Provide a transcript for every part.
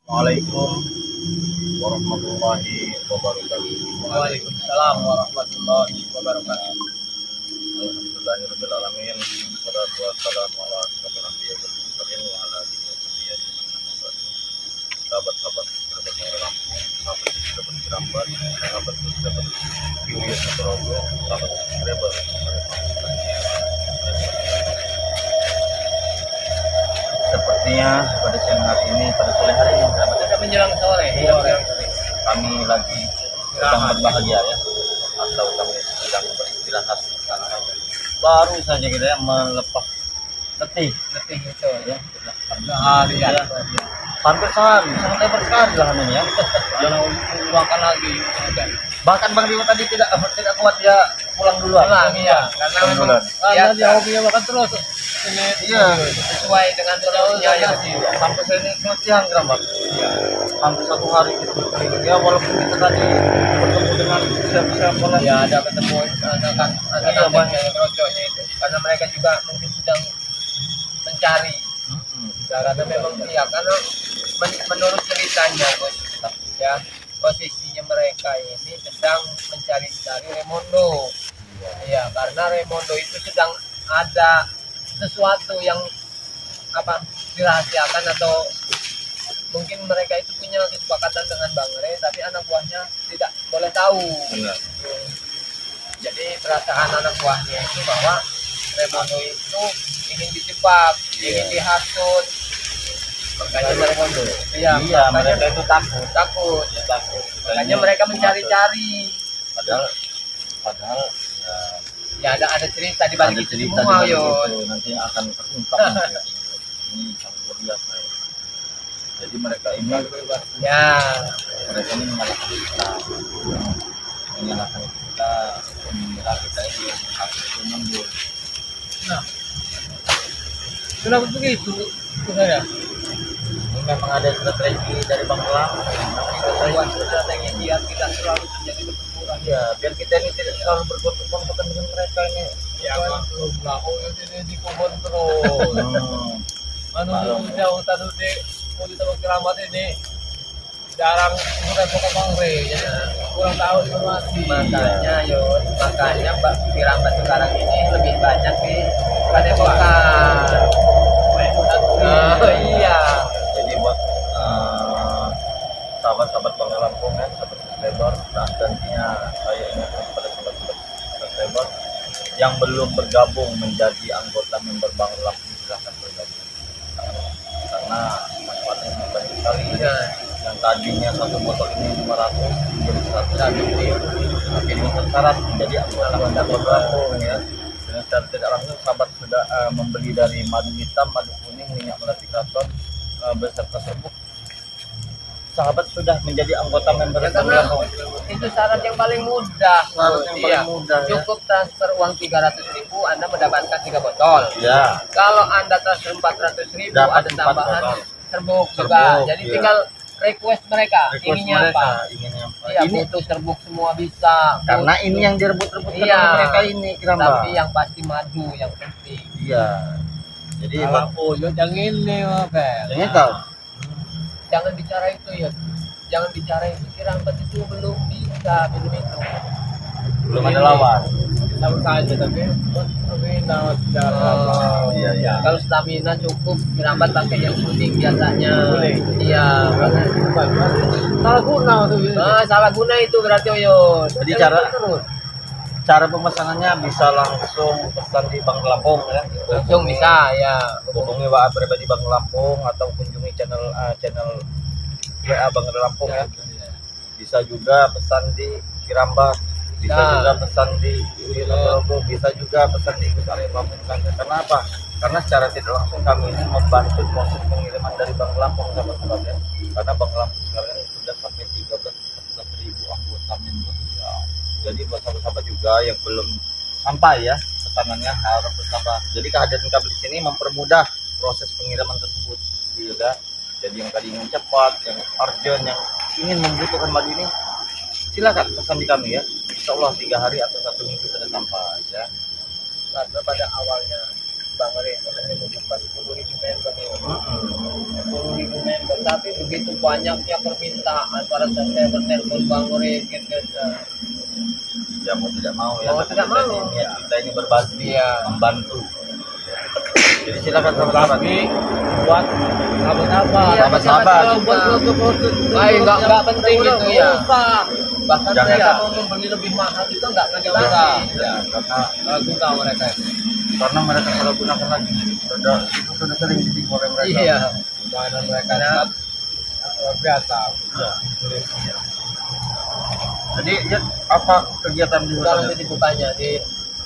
Waalaikumsalam warahmatullahi wabarakatuh. Waalaikumsalam warahmatullahi wabarakatuh. Alhamdulillahirabbil alamin. Wassalatu wassalamu ala asyrofil anbiya'i wal mursalin wa ala alihi wa sahbihi ajmain. Sahabat-sahabat sahabat Lampung, sahabat sahabat Cirambat, sahabat sahabat Kiwiyah Sorogo, sahabat subscriber. Sepertinya pada siang hari ini, pada sore hari ini, Sudah menjelang sore. kami lagi sedang berbahagia ya, atau kami sedang beristirahat karena baru saja kita ya melepas letih itu ya, hari ya. hampir sehari, sangat lebar sekali lah ini ya. Jangan makan lagi. Bahkan Bang Dio tadi tidak kuat, dia pulang duluan. Iya, karena memang dia hobinya makan terus. Ini Iya, sesuai dengan turunnya ya. sampai sini keletihan kira Bang. Hampir satu hari gitu. Ya walaupun kita tadi bertemu dengan siapa-siapa lah. Ya ada ketemu ada banyak kerocoknya itu. Karena mereka juga mungkin sedang mencari. Karena memang iya, karena menurut ceritanya Bos, ya posisinya mereka ini sedang mencari-cari Raimondo. Iya, karena Raimondo itu sedang ada sesuatu yang dirahasiakan, atau mungkin mereka itu punya kesepakatan dengan Bang Re, tapi anak buahnya tidak boleh tahu. Benar. Jadi perasaan anak buahnya itu bahwa Raimondo itu ingin dijebak, ingin dihasut. Makanya Raimondo. Iya, Mereka itu takut. Makanya mereka mencari-cari. Padahal Ya ada cerita di balik itu cerita semua, di balik yo. itu nanti akan terungkap nanti. Ini sangat luar biasa ya. Jadi mereka ini Ya, menyalahkan kita, mengira kita ini harus mundur. nah, kenapa begitu saya? Ini memang ada strategi dari Bang Elang. Sebuah strategi biar tidak selalu terjadi benturan. Ya, biar kita ini tidak selalu berkonflik dengan mereka ini. Ya, maklum lah, ini di kubur terus. Maklum. Jauh tadi mau kita keramat ini jarang udah pokok Bang Re, ya. Kurang tahu informasi. Makanya Mbak Kiramat sekarang ini lebih banyak di Padepokan. Oh iya. Jadi buat sahabat-sahabat Bang Lampung ya, sahabat subscriber, dan tentunya saya ingatkan kepada sahabat-sahabat subscriber yang belum bergabung menjadi anggota member Bang Lampung, silahkan bergabung. Karena manfaatnya sangat banyak sekali ya. Yang tadinya satu botol ini 500 menjadi 100 tapi dengan syarat menjadi anggota Bang Lampung ya. Dengan secara tidak langsung sahabat sudah membeli dari madu hitam, madu kuning, minyak melati kraton beserta serbuk. Sahabat sudah menjadi anggota member Karena itu syarat yang paling mudah. Cukup transfer uang 300.000, Anda mendapatkan 3 botol. Ya. Kalau Anda transfer 400.000, Dapat ada 4 tambahan botol. serbuk juga. Jadi Iya. tinggal request mereka, inginnya apa? Inginnya apa? Iya, Ini butuh serbuk semua bisa. karena ini yang direbut-rebut Iya. mereka ini kira Tapi yang pasti madu yang penting. Iya. Jadi yang ini apa? ini tahu. Jangan bicara itu ya. Jangan bicara itu, Kiramat itu belum bisa minum itu. Belum ada lawan. Sama saja tapi Iya. Kalau stamina cukup, Kiramat pakai yang kuning biasanya. Kuning? Iya. Salah guna tuh. Salah guna itu berarti yo. Jadi cara pemesanannya bisa langsung pesan di Bang Lampung ya. Langsung bisa ya. Hubungi WA pribadi Bang Lampung atau kunjungi channel WA Bang Lampung ya. Bisa juga pesan di Kirambas, bisa juga pesan di Wilayah, bisa juga pesan di Kusari Lampung. Karena apa? Karena secara tidak langsung kami ini membantu proses pengiriman dari Bang Lampung, sahabat-sahabat ya. Karena Bang Lampung sekarang ini sudah sampai 13.000 anggota member. Ya. Jadi buat sahabat-sahabat juga yang belum sampai ya pesanannya harus bersabar. Jadi kehadiran kami di sini mempermudah proses pengiriman tersebut. Juga. Jadi yang tadi ingin cepat, yang urgent, yang ingin membutuhkan madu ini, silakan pesan di kami ya. Insya Allah 3 hari atau 1 minggu sudah sampai ya. Karena pada awalnya Bang Ray itu hanya membuka 10.000 member nih. 10.000 member, tapi begitu banyaknya permintaan para subscriber telepon Bang Ray gitu. Ya mau tidak mau ya. Mau tidak mau. Kita ini berbagi, Iya. membantu. Jadi silakan sahabat-sahabat. buat sahabat-sahabat. Iya, sahabat-sahabat. Kalau buat foto-foto Nggak penting itu ya. Bahkan Jangan. mereka mau membeli lebih mahal juga nggak bisa. bisa. Ya, karena guna mereka itu. Karena mereka kalau gunakan lagi sudah sering ditipu oleh mereka. Iya. Mainan mereka sangat luar biasa. Iya. Jadi ya, apa kegiatan di Kalau sana? dibukanya di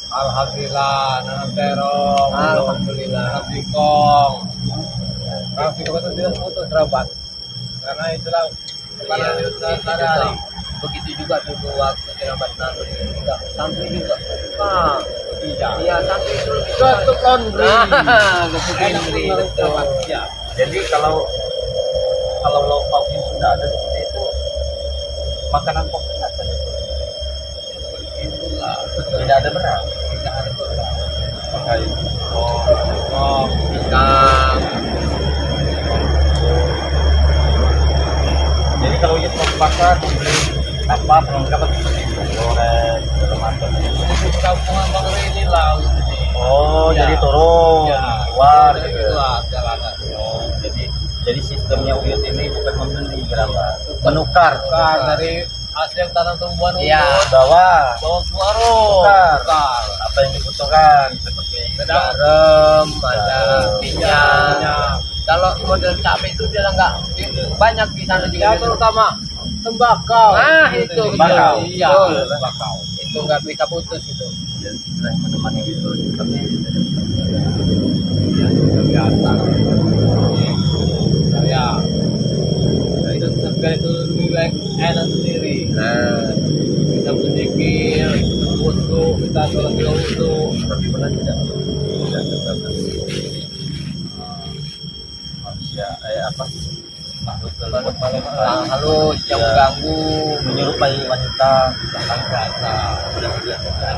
Alhamdulillah, nanam terong, Alhamdulillah. nanam singkong. Kalau singkong itu tidak putus rabat. Karena itulah karena Iya, itu itu sehari-hari. juga. Begitu juga dulu waktu kerabat nanti juga santri juga suka. Iya. Iya, santri itu Ketuk laundry. Ketuk Enak laundry, benar betul. rabat. Ya. Jadi kalau lauk pauknya sudah ada seperti itu, makanan pokoknya apa itu? Itulah. Tidak ada beras. Tidak ada beras. Pakai Pisang. Jadi kalau kita mau ke pasar beli apa perlengkapan seperti itu, goreng segala macam. Itu perkampungan Bang Ray ini lah. Oh, Ya. jadi turun Ya. keluar gitu. Keluar jalanan. Oh, jadi sistemnya Uyut ini bukan membeli gerabah, menukar. Tukar dari hasil tanam tumbuhan Iya. Bawa bawa ke warung. tukar apa yang dibutuhkan seperti Garam, ada Garam. minyak. Kalau model cabai itu dia nggak banyak di sana juga. Ya terutama tembakau. Ah, itu Tembakau. Iya, Betul. tembakau. Itu nggak bisa putus itu. ya, sudah menemani itu kami Iya, biasa. Ya. Itu segala itu lebih baik enak sendiri. Nah, Kita berzikir, wudu, kita sholat di wudu. bagaimana tidak terbatas manusia apa makhluk halus yang mengganggu. menyerupai wanita Jangan biasa. sudah biasa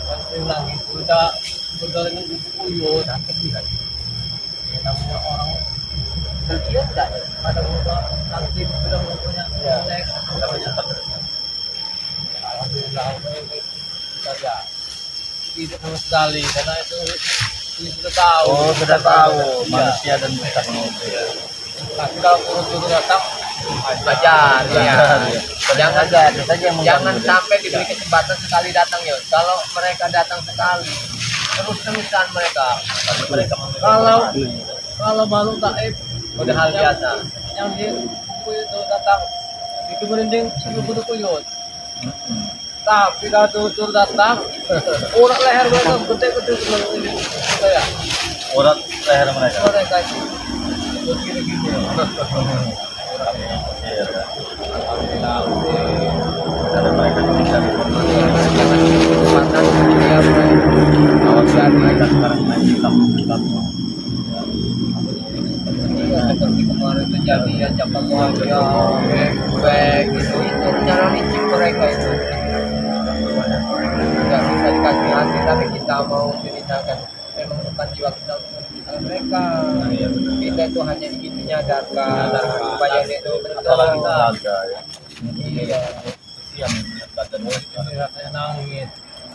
Penting lagi sudah lagi buku uyut. Namanya orang Terlihat nggak? ada muda nanti sudah punya jelek. tapi cepat Alhamdulillah saja tidak sama sekali karena itu ini sudah tahu. oh sudah tahu Iya. manusia dan bukannya itu ya Tapi kalau turun itu datang Ajar, ya. Jangan saja saja yang Jangan mengganggu. sampai diberi kesempatan sekali datang ya. Kalau mereka datang sekali, terus-terusan mereka memberi kalau baru taib udah hal biasa. yang di buku itu datang itu merinding sebelum kuyut. Tapi kalau turun datang urat leher mereka gede-gede sebelum ini saya urat leher mereka mereka itu begini-gini. Iya, Alhamdulillah. ada mereka yang tidak Jangan diberi kesempatan dia awas ya mereka sekarang main hitam Iya, seperti kemarin kejadian Jepang Muhaja, baik itu cara licik mereka itu. Nggak bisa dikasih hati, tapi kita mau ceritakan memang bukan jiwa kita untuk menceritakan mereka. Kita itu hanya ingin menyadarkan supaya dia itu apalagi betul. tenaga ya Iya. yang melihat badan mereka Saya nangis.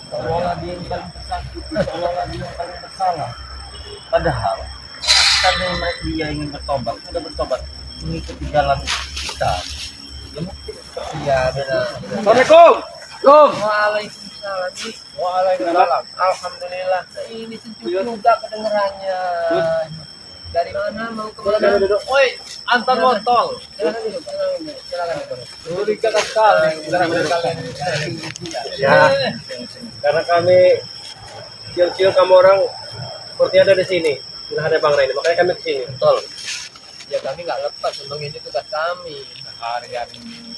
seolah dia yang paling tersakiti, seolah dia yang paling bersalah. Padahal karena mereka dia ingin bertobat, sudah bertobat mengikuti jalan kita. Ya mungkin Iya, benar. Assalamualaikum. Waalaikumsalam. Waalaikumsalam. Alhamdulillah. Ini sejuk juga kedengarannya. Dari mana mau ke mana? Woi, antar motor. Silakan duduk. Silakan duduk. Duri kata sekali. Ya. Karena kami cium-cium kamu orang seperti ada di sini, sudah ada Bang Ray, makanya kami ke sini. Betul. Ya kami nggak lepas, memang ini tugas kami. Hari-hari ini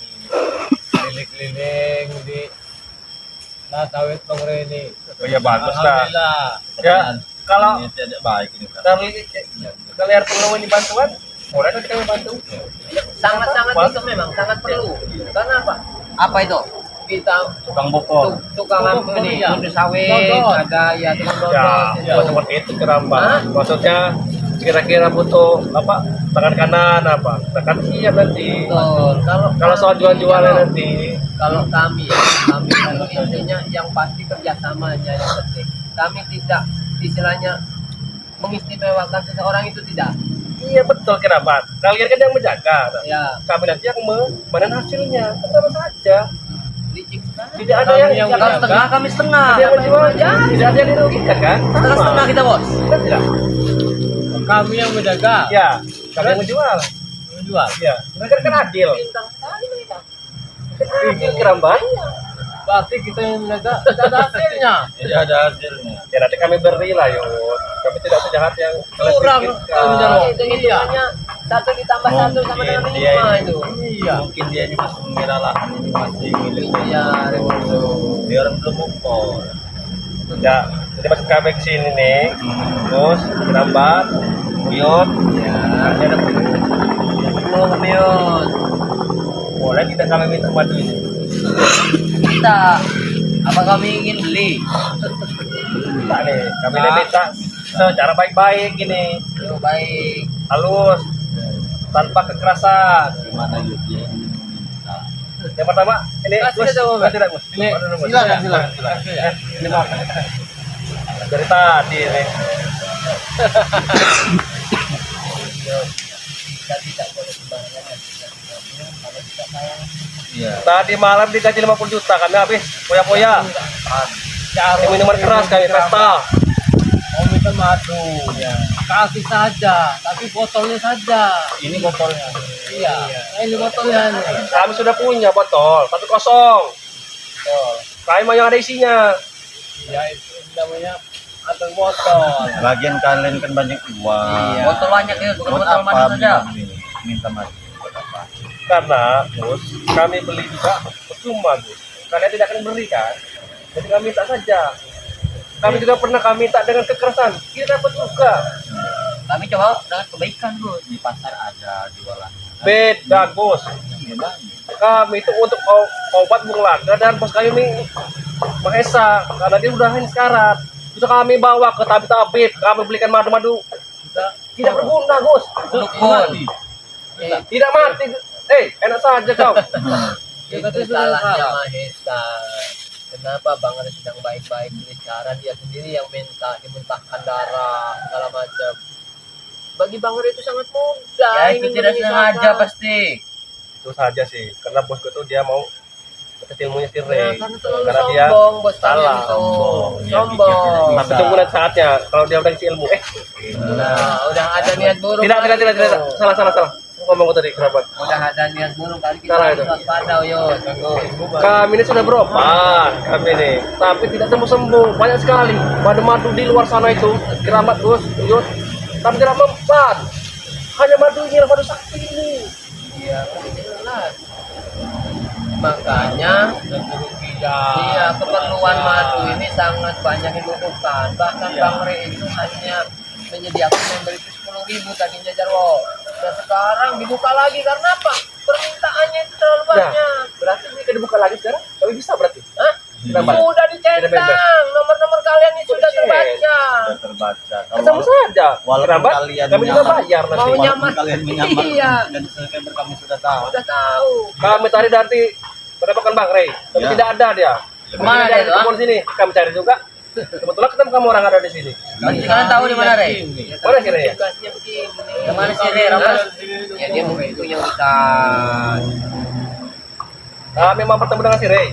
keliling-keliling di sawit Bang Ray ini. Oh ya bagus lah. Alhamdulillah. Ya kalau Iya, ini tidak baik ini kan. Kalian perlu ini bantuan, boleh kan kami bantu? Sangat-sangat itu memang sangat perlu. Karena apa? Apa itu? kita tukang bokor. tukang apa nih, Iya. untuk sawit, Dodol. ada ya tukang Ya, dodol. seperti itu keramba. Hah? Maksudnya kira-kira butuh apa? Tangan kanan apa? Tangan siap nanti. Betul. Kalau soal jual-jualan nanti, kalau kami kalau intinya yang pasti kerjasamanya yang penting. Kami tidak istilahnya mengistimewakan seseorang itu tidak. iya betul kerabat. Kalian kan yang menjaga. Nah, Ya, kami nanti yang memanen hasilnya. Sama saja. licik sekali. Tidak ada Kami yang yang tidak menjaga, kami setengah. ada yang menjual, tidak ada yang dirugikan kan? Setengah kita bos. Kan tidak? Kami yang menjaga. Ya, kami yang menjual. Menjual. Ya, mereka kan adil. Pintar sekali mereka. Kan adil kerambat. Berarti kita yang menjaga tidak ada hasilnya. Tidak ada hasilnya. Ya nanti kami beri lah yuk. Kami tidak sejahat yang kalian Kurang pikirkan. kami menjual. Itu hitungannya satu ditambah satu sama dengan Mungkin dia lima ini- itu. Iya. Mungkin dia ini masih mengira lahan ini masih milik Iya, Remoto. dia orang belum bokor. Ya, jadi masuk kami ke sini nih. Terus kerambat, buyut. Ya. Nanti ada buyut. Belum Mion. Boleh kita kami minta madu ini. Kita apa kami ingin beli? Minta nih, kami minta secara baik-baik gini, Yo, baik. halus, tanpa kekerasan. Gimana yuk dia ini minta. Yang pertama, ini Kasih Gus, aja, Bang. kasih dah, Gus. Ini, Mana dulu, Gus? silakan. Ya, ini maaf. Dari tadi nih. Kita tidak boleh sembarangan. Kalau kita sayang, Iya. Tadi malam digaji 50 juta, kami habis poya-poya. Ini minuman keras kami pesta. Mau minta madu. Kasih saja, tapi botolnya saja. Ini botolnya. Iya. Nah, ini botolnya nih. Kami sudah punya botol, tapi kosong. Kami mau yang ada isinya. Ya itu namanya antar botol. Bagian kalian kan banyak uang. Iya. botol banyak ya, bukan Buat botol apa madu saja. minta madu? Buat apa? Karena, Gus, kami beli juga percuma, Gus. Kalian tidak akan beri kan? Jadi kami minta saja. Kami juga pernah kami minta dengan kekerasan. Kita dapat juga. Kami coba dengan kebaikan, Gus. Di pasar ada jualan. Beda, Gus. Iya, Bang. Kami itu untuk obat bunglaga dan bos kami Bang Esa. Karena dia udah ini sekarat. Itu kami bawa ke tabib-tabib. Kami belikan madu-madu. Tidak berguna, Gus. Dukun. Tidak mati. Enak saja kau. Kita Itu tuh sudah salahnya kalah. Mahesa. Kenapa Bang Ari sedang baik-baik bicara, dia sendiri yang minta dimuntahkan darah segala macam. Bagi Bang Ari itu sangat mudah. Ya itu ingin tidak menyisakan. sengaja pasti. Itu saja sih. Karena bosku tuh dia mau ilmunya si Ya, Ray. karena terlalu Karena dia sombong bos kalian salah. itu. Sombong. Ya, Sombong. pikir- tapi tunggu nanti saatnya. Kalau dia udah isi ilmu. Nah, udah ada niat buruk. Tidak. kali itu. Salah. Ngomong tadi kerabat. Udah ada niat buruk kali kita Salah harus itu. waspada, Yos. Kami ini sudah berobat, kami ini, tapi tidak sembuh. Banyak sekali madu-madu di luar sana itu, keramat Gus, Yud, tapi tidak mempan. Hanya madu ini, madu sakti ini. Iya, jelas. Makanya iya, keperluan madu ini sangat banyak dibutuhkan. Bahkan Bang Re itu hanya menyediakan memberi 10.000 tadinya Jarwo. Dan sekarang dibuka lagi karena apa? Permintaannya itu terlalu Nah, banyak. berarti ini dibuka lagi sekarang? Kami bisa berarti? Hah? Kenapa? Sudah dicentang, nomor-nomor kalian ini sudah Sudah terbaca. Sudah terbaca. Sama saja. Walaupun Kerabat, kalian kami juga menyamar- bayar nanti. Mau Walaupun nyaman. kalian menyamar Iya. dan subscriber kami sudah tahu. Sudah tahu. Kami tadi nanti mendapatkan Bang Ray, tapi Ya. tidak ada dia. Kemana Kami dia cari itu, di sini, kami cari juga. Kebetulan ketemu kamu orang ada di sini. Berarti kalian tahu di mana, Re? Mana sih Ray? Tugasnya begini. Yang mana sih, Re? Ramas? Ya dia mungkin itu yang hutan. Kami mau bertemu dengan si Ray.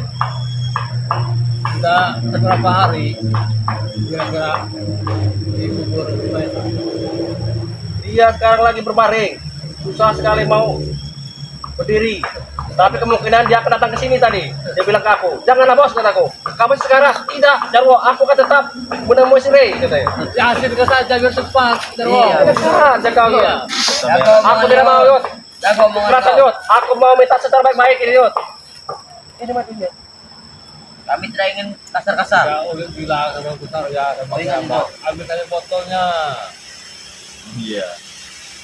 Sudah beberapa hari kira-kira dikubur. Dia sekarang lagi berbaring, susah sekali mau berdiri. Tapi kemungkinan dia akan datang ke sini tadi. Dia bilang ke aku, janganlah bos, kataku. Kamu sekarang tidak, Jarwo. Aku akan tetap menemui si Ray, katanya. Yakinkan saja biar cepat. Jarwo. Iya. Tidak saja kau, Yud. Iya. Aku tidak mau, Yud. Jago omongan Kerasan, kau. Yud. Aku mau minta secara baik-baik ini, Yud. Ini matinya. Kami tidak ingin kasar-kasar. Ya udah bilang sama besar ya sama Ingat, sama. Ambil aja botolnya. Iya.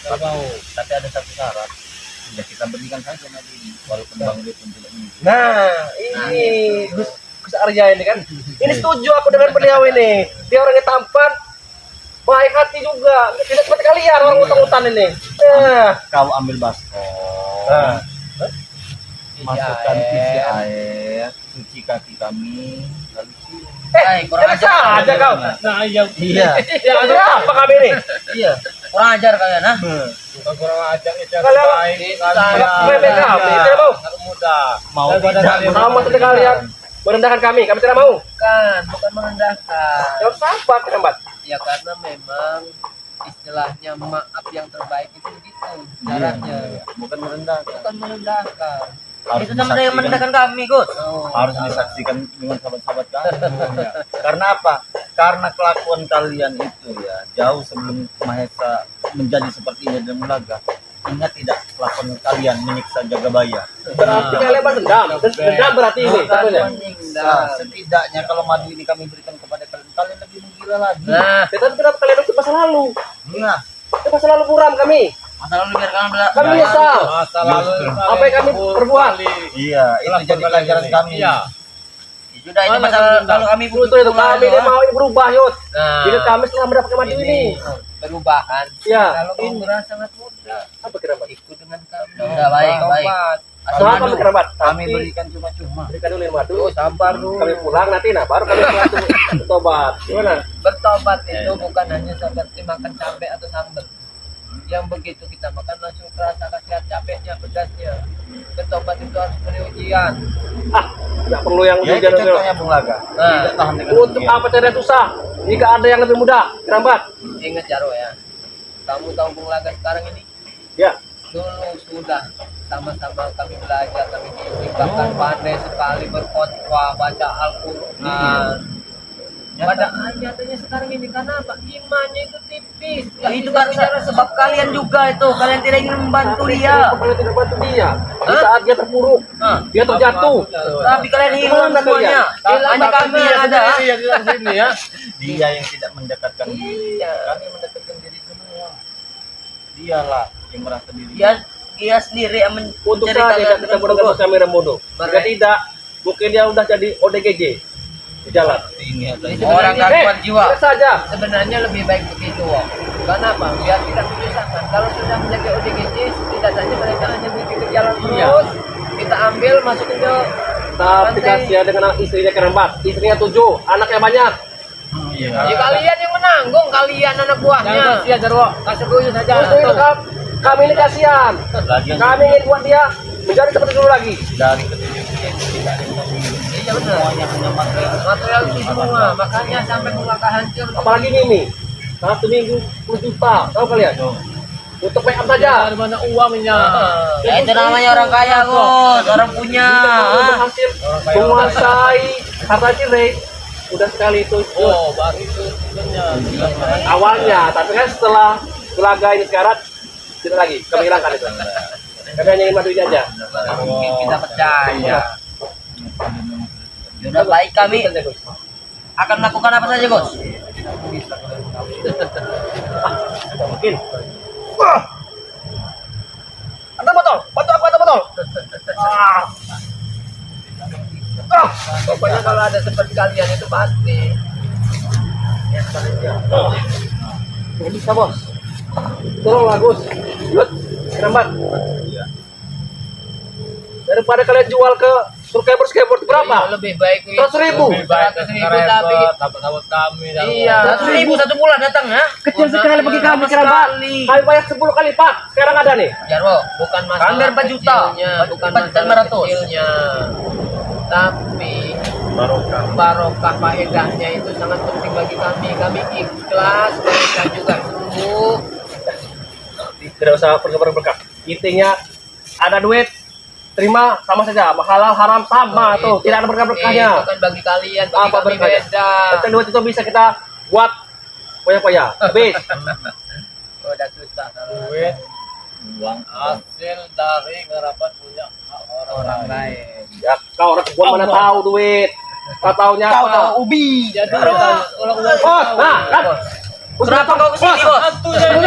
Kalau mau. Tapi ada satu syarat. Ya kita berikan saja nanti walaupun Bang Lee pun tidak mengikuti. Nah, ini Gus Arya ini kan. Ini setuju aku dengan beliau ini. Dia orangnya tampan, baik hati juga. Tidak seperti kalian orang utang-utan ini. Kau ambil baskom, Nah. masukkan isi air, cuci kaki kami, lalu cium. Kurang Bisa ajar. aja kau. Nah, iya. Iya. Ya, ada apa kami ini? Iya. Kurang ajar kalian, ha? Bukan kurang ajar itu yang Kalian terbaik. sangat remeh kami, tidak mau. Anak muda. Mau Daripada tidak kalian Sama seperti kalian merendahkan kami tidak mau. Bukan merendahkan. Jawab sabar terlambat. Ya karena memang istilahnya maaf yang terbaik itu begitu caranya. bukan merendahkan. Bukan merendahkan. Harus Itu sama yang menendahkan kami, Gus. harus disaksikan dengan sahabat-sahabat kami. Karena apa? Karena kelakuan kalian itu ya jauh sebelum Mahesa menjadi seperti ini dan Mulaga. Ingat tidak kelakuan kalian menyiksa Jagabaya? Berarti kalian berdendam. Dendam berarti ini. Tentunya. Nah, setidaknya kalau madu ini kami berikan kepada kalian, kalian lebih menggila lagi. Nah, Tetapi kenapa kalian itu masa lalu? Nah, Itu masa lalu buram kami. Masa lalu biar kalian bela. Kami menyesal. Masa lalu Apa yang kami perbuat? iya, itu jadi pelajaran kami. Iya. Sudah itu masa lalu kami Itu kami ini mau berubah Yud. nah Jadi kami setelah mendapatkan madu ini. perubahan. Ya. Kalau kamu merasa sangat mudah, Apa kerabat? ikut dengan kami. Udah, baik, baik. Tobat. Asal Soal madu. kami kerabat. Kami Tapi berikan cuma-cuma. berikan dulu madu. Oh, sabar dulu. Kami pulang nanti, nah baru kami bertobat. Gimana? Bertobat itu bukan hanya seperti makan cabai atau sambal. Yang begitu kita makan langsung terasa kasihan cabenya, pedasnya. Bertobat itu harus melalui ujian. Tidak perlu yang Ya, itu hujan dulu. contohnya Bung Laga. Nah. Tidak tahan dengan Untuk ujian. apa cara susah? Jika ada yang lebih mudah, kerabat. Ingat Jarwo ya. Kamu tahu Bung Laga sekarang ini? Ya. Dulu sudah sama-sama kami belajar, kami didik, bahkan pandai sekali berkhotbah, baca Al-Quran. Pada nyatanya sekarang ini karena apa? Imannya itu tipis. Ya, itu kan sebab kalian juga itu. Kalian tidak ingin membantu dia. Kalian tidak bantu dia. Di Hah? saat dia terpuruk, Hah? dia terjatuh. Tapi kalian hilang Gimana semuanya. Hanya kami yang ada. Iya, di sini ya. Dia yang tidak mendekatkan diri. Kami mendekatkan diri semua. Dialah yang merasa diri. Dia sendiri yang Untuk mencari saat kalian kita dengan menggunakan bodoh. kamera bodoh. Jika tidak, mungkin dia udah jadi ODGJ di jalan. Ini adalah Orang gangguan jiwa. Tidak saja. Sebenarnya lebih baik begitu, Wong. Karena apa? Biar tidak menyusahkan. Kalau sudah menjadi ODGJ, setidaknya mereka hanya bikin ke jalan terus. Kita ambil, masukin ke Tapi kasihan dengan istrinya kerabat. Istrinya 7, anaknya banyak. Iya. Ya kalian yang menanggung, kalian anak Jangan buahnya. kasihan Jarwo. Kasih dulu saja. Justru itu kami ini kasihan. Lagi yang Kami ingin buat dia menjadi seperti dulu lagi. dari ketujuh tidak ada yang memilih. Iya benar. Semuanya hanya Material itu semua, makanya sampai mulaka hancur. Apalagi ini. 1 minggu 10 juta. Tahu kalian? Untuk make up saja. Dari mana uangnya? Ya itu namanya orang kaya, Gus. Orang punya. Untuk berhasil menguasai harta cilik. Udah sekali itu. Oh, baru itu sebenarnya. Awalnya, tapi kan setelah Belaga ini sekarat, tidak lagi. Kami hilangkan itu. Kami hanya ingin madu ini aja. Mungkin kita percaya. Sudah baik kami Itu saja, Gus. akan melakukan apa saja, Gus. Tidak mungkin. Ada botol, bantu aku ada botol. Pokoknya kalau ada seperti kalian itu pasti. Nggak bisa bos. Tolonglah Gus. Yud, kerabat. Daripada kalian jual ke skateboard Iya, berapa? lebih baik itu. 100.000. Lebih baik 100.000 tapi sahabat kami. Jarwo. iya, 100.000 satu bulan datang, ya? Kecil sekali bagi kami kerabat. Kami bayar 10 kali Pak. Sekarang ada nih. Jarwo, bukan masalah Hampir 4 juta. kecilnya, bukan 4 juta masalah 500. kecilnya. Tapi barokah. barokah faedahnya itu sangat penting bagi kami. Kami ikhlas, mereka juga sembuh. Tidak usah berkah. Intinya ada duit, terima sama saja. Halal haram sama tuh. Tidak ada berkah-berkahnya. Itu kan bagi kalian, bagi Apa kami berkahnya? beda. Tapi duit itu bisa kita buat poya-poya. Habis. Oh, udah susah. Duit Uang. hasil dari ngerapat punya orang lain. Ya, kau orang gua mana tahu duit. Kau taunya Kau apa? tahu ubi. Jadi orang Bos, nah, kan. Bos, Kenapa kau kesini, Bos? Hantu jadi.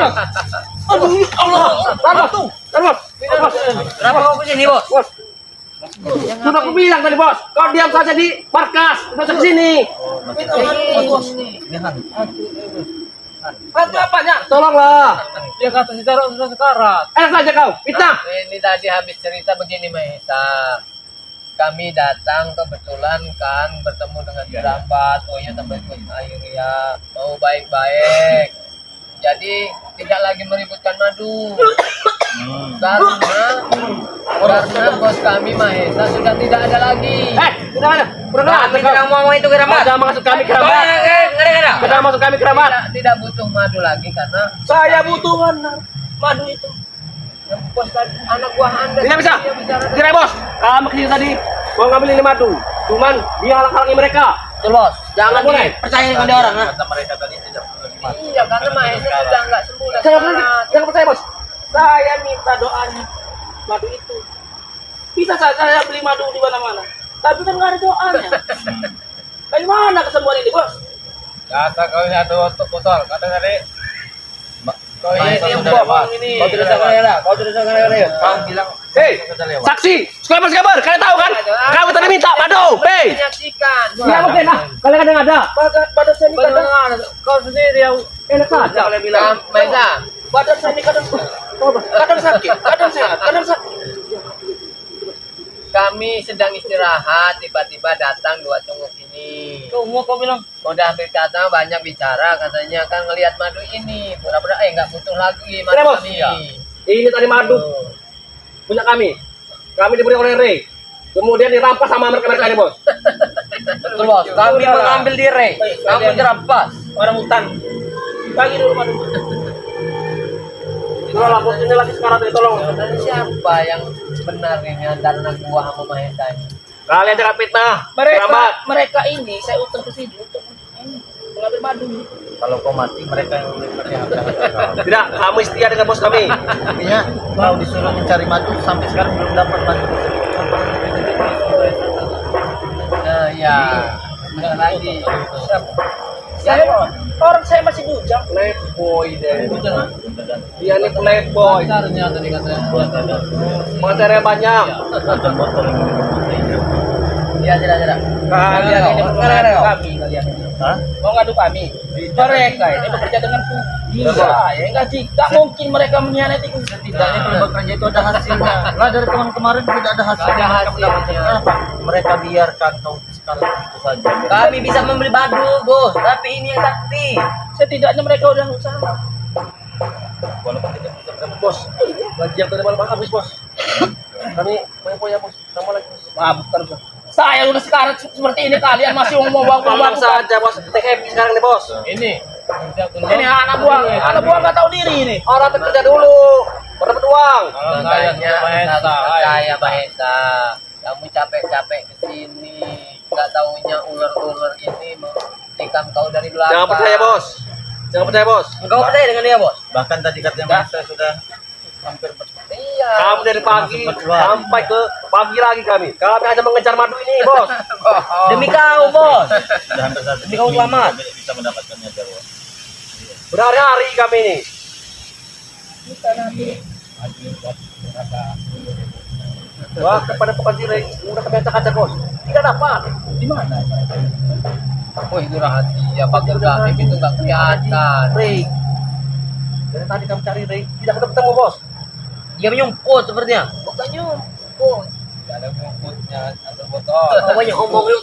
Aduh, Allah. Bos, bos. Bos. Kenapa kau kesini bos? Bos. Sudah aku bilang tadi bos, kau diam saja di markas, tidak usah kesini. Hantu apanya? Tolonglah. Dia kata secara sudah sekarat. Enak saja kau, fitnah. Ini tadi habis cerita begini Mahesa. Kami datang kebetulan kan bertemu dengan Jerambat. Oh iya sampai ayo ya mau baik-baik. Jadi tidak lagi meributkan madu. Karena bos kami Mahesa sudah tidak ada lagi. Tidak ada. Kurang Kami tidak mau itu keramat. Tidak maksud kami keramat. Ngeri-ngeri. Tidak maksud kami keramat. Tidak butuh madu lagi karena Saya butuh madu itu. yang bos tadi anak buah Anda. Tidak bisa. dia bicara Tidak bos. Kamu kesini tadi mau ngambil ini madu. Cuman dia halang-halangi mereka. Betul bos. Jangan Boleh. percaya dengan dia orang. Kata mereka tadi tidak perlu lagi mati. Iya karena Mahesa sudah nggak sembuh dah Jangan sekarang. jangan percaya bos. Saya minta doanya madu itu. Bisa saja saya beli madu di mana-mana. Tapi kan nggak ada doanya. Dari mana kesembuhan ini bos? Kata kau ini ada botol. Kata tadi. Kau ini Mahesa yang sudah buah lewat. ini. Kau tidak usah ngeri. Kau tidak usah ngeri. Kau bilang Hei, sudah lewat. saksi, subscriber, kalian tahu kan? Kamu tadi minta madu, hei. Menyaksikan. Ya mungkin ah, kalian kadang ada. Pada saya minta kadang Bagaimana? Kau sendiri yang enak saja kalian bilang. Mahesa. Badan saya ini kadang sakit, kadang sehat, kadang sakit. Kami sedang istirahat, tiba-tiba datang dua cunguk ini. kau mau kau bilang. Udah hampir kata banyak bicara, katanya kan ngelihat madu ini. Pura-pura nggak butuh lagi madu Iya, Bos. kami. Iya. Ini tadi madu punya kami. Kami diberi oleh Ray. Kemudian dirampas sama mereka ini bos. Betul bos. Kami mengambil diri. Kamu jerampas. Orang hutan. Bagi dulu madu. Tolong bos, ini lagi sekarang ini tolong. Dan siapa yang benar ini antara anak buah sama Mahesa ini? Kalian jangan fitnah. Mereka ini saya utus ke sini untuk mengambil madu. Kalau kau mati mereka yang berhak. Tidak, kamu setia dengan bos kami. Artinya kau disuruh mencari madu sampai sekarang belum dapat madu. Nah ya, benar lagi. Orang saya masih bujang. Playboy deh. Dia ini playboy. Ternyata tadi katanya. Materi banyak. Ada botol yang Ya, tidak. Kalian ini Ngeri-ngeri. kami kalian ini. Hah? Mau ngadu kami. Mereka ini bekerja dengan ya enggak jika mungkin mereka mengkhianati Setidaknya kalau bekerja itu ada hasilnya. Lah dari kemarin tidak ada hasilnya. Ada Mereka mendapatkan. hasilnya. Kenapa? Mereka biarkan kau sekarang itu saja. Kami bisa membeli madu, bos. Tapi ini yang sakti. Setidaknya mereka udah usaha. Walaupun tidak bisa berdapat. Bos, gaji yang tadi malam habis bos. Kami poya bos. Kamu lagi bos. Bukan bos. Saya udah sekarang seperti ini kalian masih mau Tolong bawa saja bos. Take happy sekarang nih bos. Ini. Ini anak buah nggak tahu diri ini. Orang kerja dulu, dapat uang. Makanya Mahesa. saya Mahesa. Kamu capek-capek kesini, nggak taunya ular-ular ini tikam kau dari belakang. Jangan percaya bos. Jangan percaya bos. Engkau percaya dengan dia, bos? Bahkan tadi katanya saya sudah hampir Iya. Kamu dari pagi sampai ke pagi lagi kami. Kami hanya mengejar madu ini bos. Demi kau, bos. sudah hampir satu Ini kau selamat. tidak bisa mendapatkannya Jarwo. Berhari-hari kami ini. Wah, kepada pekerja udah kami acak-acak bos. Tidak dapat. Di mana? Oh itu rahasia. Pakai gaib itu nggak kelihatan. Ray. Dari tadi kami cari Ray, tidak ketemu bos. Dia menyumput sepertinya. Bukan nyumput. Tidak ada rumputnya atau botol. Kau banyak omong lu.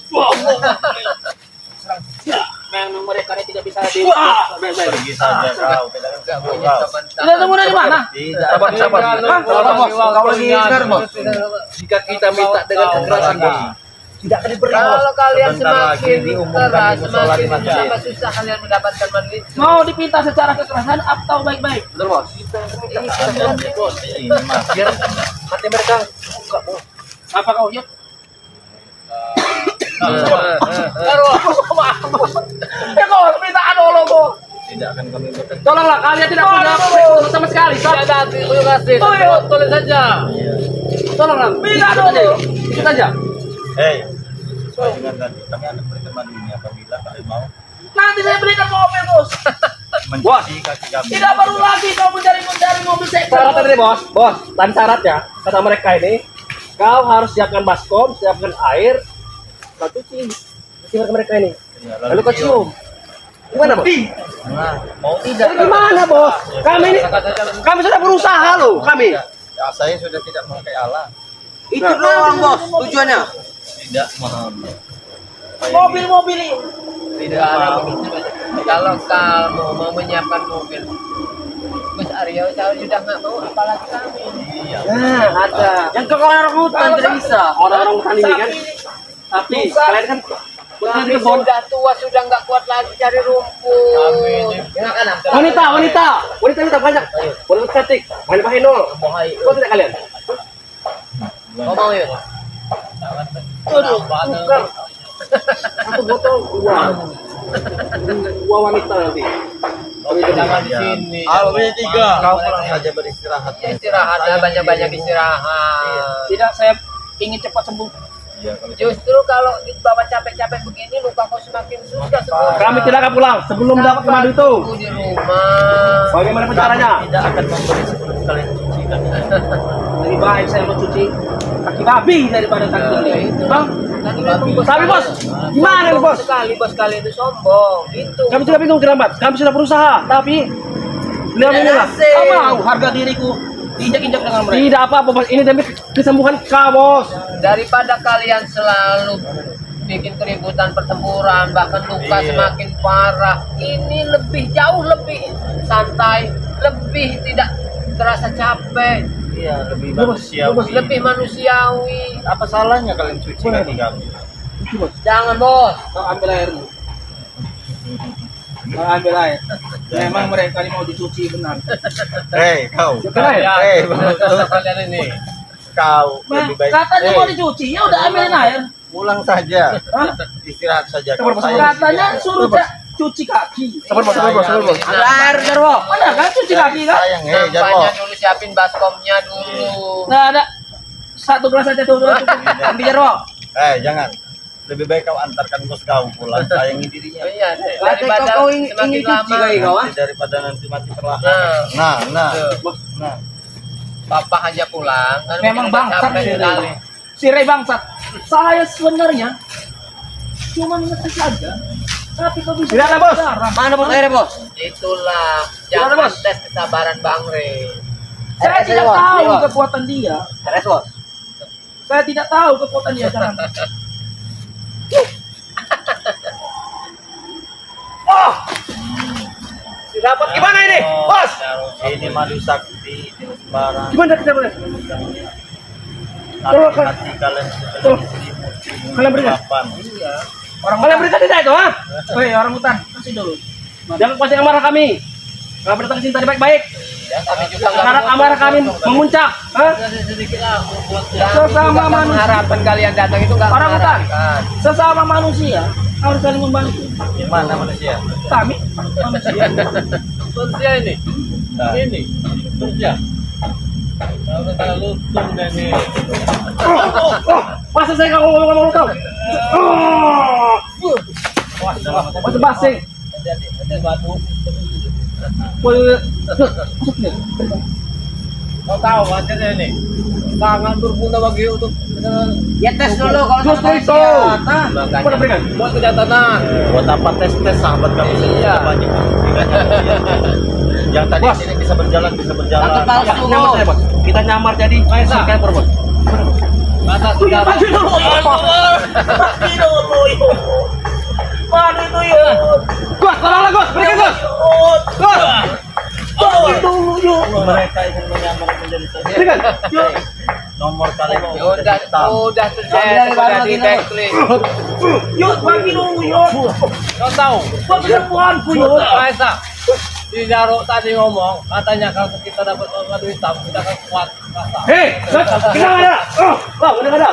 Memang mereka ini tidak bisa di. Pergi saja kau. Nggak punya teman. Tidak tahu dari mana? Tidak. Sabar. Sabar, bos. Kau lagi sekarang bos. Jika kita minta dengan kekerasan bos, tidak akan diberi bos. Kalau kalian Sebentar lagi semakin diumumkan keras, di musola di semakin masjid. tambah susah kalian mendapatkan madu itu. Mau dipinta secara kekerasan atau baik-baik? Benar bos. Ini mas. Biar hati mereka buka bos. Apa kau lihat? Taruh aku sama aku bos. Ya kau minta lo bos. Tidak akan kami bekerja. Tolonglah kalian tidak punya perlindungan sama sekali. Tidak ada terima kasih. Tulis saja. Tolonglah. Minta dulu. Itu saja. Hei, sesuai dengan tadi kami akan berikan madu ini apabila kalian mau. Nanti saya berikan mobil, bos. mencuci kaki kami. Tidak perlu lagi kau mencari mobil second. Syarat tadi bos, tadi syaratnya kata mereka ini, kau harus siapkan baskom, siapkan air, kau cuci mereka ini, Ya, lalu kau cium. Gimana bos? Nah, mau tidak? Jadi gimana bos? Kami sudah berusaha loh, kami. Ya, saya sudah tidak memakai alat. Itu doang bos tujuannya. Tidak memahami. Mobil-mobil ini. Tidak ada begitu. Kalau kamu mau menyiapkan mobil, Gus Aryo sudah nggak mau, apalagi kami. Iya. Nah, ada. Yang ke orang hutan tidak bisa. Orang-orang hutan ini kan. Tapi kalian kan Kami sudah tua, sudah nggak kuat lagi cari rumput. wanita minta banyak. Wanita cantik. Main pakai nol. Kau tidak kalian? Kau mau yuk? Aduh, bukan. Satu botol dua wanita nanti. Jangan di sini. Alwi 3. Kau pulang saja beristirahat. Ya, istirahatlah, banyak-banyak istirahat. Tidak, saya ingin cepat sembuh. Iya, kalau Justru kalau dibawa capek-capek begini, luka kau semakin susah sembuh. Kami tidak akan pulang sebelum dapat madu itu. Aku di rumah. Bagaimana caranya? tidak akan memberi sebelum kalian cuci kaki. Lebih baik saya mencuci kaki babi daripada kaki Ya, ini. itu. Bang, Tadi memang bos. Tapi bos, gimana nih bos? Sekali bos kalian itu sombong. Itu. Kami sudah bingung Kirambat. Kami sudah berusaha, tapi beliau Tidak inilah. nasib. kau mau harga diriku diinjak-injak dengan mereka. Tidak apa-apa bos. Ini demi kesembuhan kau bos. Daripada kalian selalu bikin keributan, pertempuran, bahkan luka Iya. semakin parah, ini lebih jauh lebih santai, lebih tidak terasa capek, Iya, lebih manusiawi. lebih manusiawi. Apa salahnya kalian cuci kaki kami? Jangan bos. Kau ambil airmu. Kau ambil air. Memang mereka ini mau dicuci benar. Hei, kau. Kalian. Hei, Kalian ini. kau lebih baik. Katanya Hei, mau dicuci, ya udah ambilin air. pulang saja. Hah? Istirahat saja. Sabar, Kau sabar. sayang Katanya istirahat. suruh cuci kaki. Sabar bos, sabar bos, sabar bos. Ambil air, Jarwo. Mana kan cuci kaki kan? Sayang, hei, Jarwo. Nampaknya dulu siapin baskomnya dulu. Nah, ada satu gelas aja tuh. Ambil Jarwo. Jangan. Lebih baik kau antarkan bos kau pulang. Sayangi dirinya. Oh iya, daripada kau ingin semakin cuci lama. kaki kau, ah? Nanti daripada nanti mati perlahan. Nah, Nah. tuh. Nah. Papa aja pulang. Kan Memang mungkin bangsat capek si sekali. Ray. Si Ray bangsat. Saya sebenarnya cuma ngetes aja. Tapi kau bisa. Tidak ada bos. Mana bos airnya bos? Itulah, Gimana, jangan Bos? tes kesabaran Bang Rey. Saya tidak Bos. tahu Bos. kekuatan dia. Teres bos. Saya tidak tahu kekuatan dia. Jangan. Dapat gimana ini, bos? Ini madu sakti, ini sembarang. Gimana kita boleh? Hati kalian Tuh. selimut. Kalian berikan. Orang Kalian berikan tidak itu, ha? Woi, orang hutan, kasih dulu. Jangan pancing amarah kami. Kami datang ke sini tadi baik-baik. Ya, kami juga nggak Sekarang amarah kami memuncak, ha? sedikit lah. Sesama manusia. Mengharapkan kalian datang itu nggak Orang hutan. mengharapkan. Sesama manusia harus saling membantu. Gimana manusia? Kami manusia. Manusia ini. Nah. Ini. Kerja. Kalau kita lutung dan ini. Masa saya nggak ngomong-ngomong kau? Masa basing. Ada batu. Kau tahu hasilnya ini sangat berguna bagi untuk Ya tes dulu kalau Justru sama itu. kesehatan. Mana berikan? buat kejahatan. Buat apa tes sahabat kami sudah Iya. banyak yang tadi Bos. sini bisa berjalan Takut palsu. Ya, nyamar saya bos. Kita nyamar jadi sniper bos. Masa sudah Maju dulu. Maju dulu. Maju itu ya. Gus, tolonglah Gus, berikan Gus. Gus, Maju dulu yuk. mereka ingin menyamar menjadi saudara. berikan. Nomor kalian udah terjadi, udah di backlist. Yuk, bagi dulu yuk. Kau tahu? Buat kesembuhanku yuk. Maesa, di Jaruk tadi ngomong, katanya kalau kita dapat madu hitam, kita akan kuat. Rasa. Hei, kita ada. Udah ada.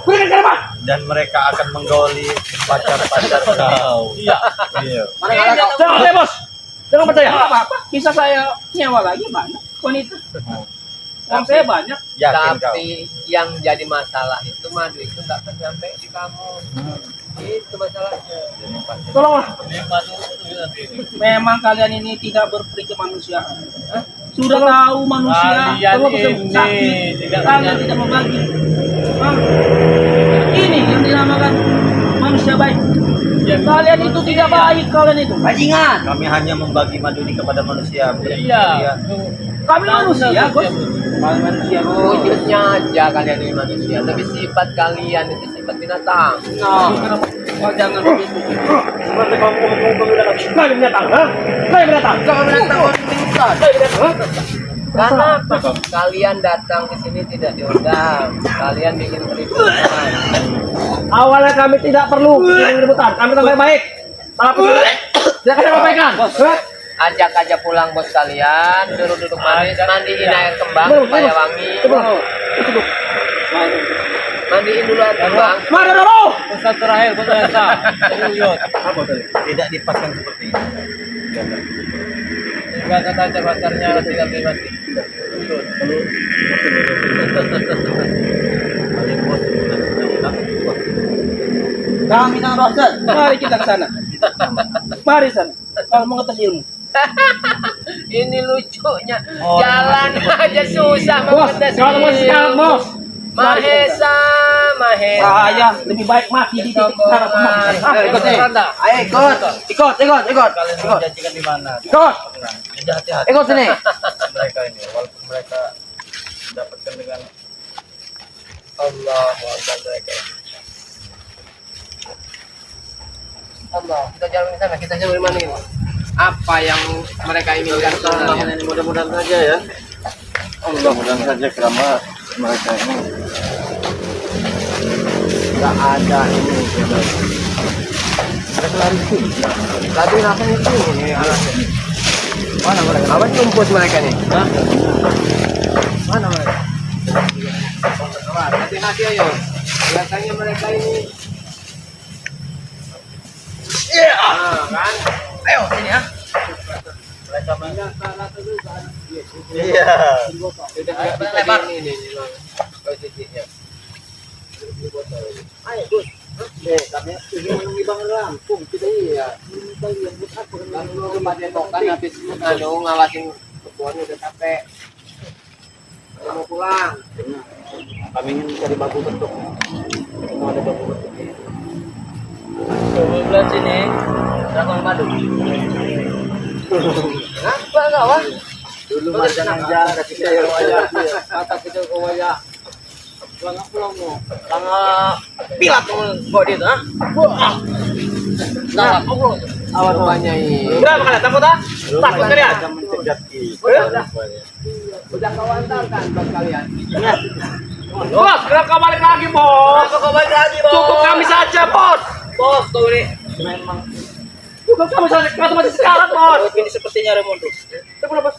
Berikan kerabat. dan mereka akan menggauli pacar-pacar kau. Iya. Iya. Jangan percaya bos. Jangan percaya. Nggak apa-apa. Bisa saya nyewa lagi banyak wanita. Uang saya banyak. Yakin kau? Tapi yang jadi masalah itu madu itu nggak akan sampai di kamu. Itu masalahnya. Tolonglah. Madu itu nanti. Memang kalian ini tidak berperi kemanusiaan. Sudah tahu manusia Kalian kalau ini sakit, tidak kalian tidak membagi. Hah? Ini yang dinamakan manusia baik. Kalian itu tidak baik, kalian itu. Bajingan. Kami hanya membagi madu ini kepada manusia. Iya. Kami manusia, bos. Kalian manusia wujudnya aja kalian ini manusia, tapi sifat kalian itu sifat binatang. Oh, jangan begitu. Seperti kamu bilang, kalian binatang, ha? Kalian binatang. Kalian binatang pingsan. Kalian binatang, ha? Karena apa? Kalian datang ke sini tidak diundang. Kalian bikin keributan. Awalnya kami tidak perlu bikin keributan. Kami tetap baik. Tapi tidak kalian sampaikan. Ajak aja pulang bos kalian, duduk-duduk manis, mandiin air kembang supaya wangi. Mandiin dulu air kembang. Mana dulu? Pesan terakhir buat Elsa. Uyut. Tidak dipasang seperti ini. Jika kata pacarnya tidak mati. Uyut. Kalian bos bukan bos. Kami nak dosen. Mari kita ke sana. Mari sana. Kalau mau ngetes ilmu. Ini lucunya. Jalan aja susah Bos, mengetes kalau mau sekarang, bos. Mahesa, Mahesa. Saya lebih baik mati di titik sana. Ikut nih. Ayo ikut. Kalian menjanjikan di mana? Ikut. Jadi hati-hati. Ikut sini. Mereka ini, walaupun mereka mendapatkan dengan Allah mereka. Allah, kita jalan ke sana, kita jalan mana ini? Apa yang mereka inginkan sebenarnya? Mudah-mudahan saja ya. Mudah-mudahan saja kerama mereka ini nggak ada ini. Mereka lari sini. Tadi apa itu? Ini alatnya. Mana mereka? Apa nyumput mereka nih? Hah? Mana mereka? Hati-hati ayo. Biasanya mereka ini. Iya. Nah, kan? Ayo sini ya. Mereka iya. Sudah lebar ini posisinya. Ayo, Gus. Kami ingin menemui Bang Lampung. Kita iya. Lalu padepokan habis ngawasin kebunnya udah capek. Mau pulang. Kami ingin cari baku bentuk. Mau ada baku bentuk. Sebelah sini. Rakon madu. Kenapa kawan? Dulu macam aja kasih saya aja. Kata kita ke wajah. Langak pulang mo. Langak pilat mo buat dia ha. Wah. Nah, bro. Awan rupanya ini. Berapa kalian takut, ha? Takut kalian? Akan mencegat Udah kawantar kan buat kalian. Bos, kenapa kau balik lagi, bos? Kau balik lagi, Bos. Cukup kami saja, bos. Bos, kau ini. memang Cukup kami saja, kau masih sekarat, bos. Ini sepertinya Raimundo. Coba, bos.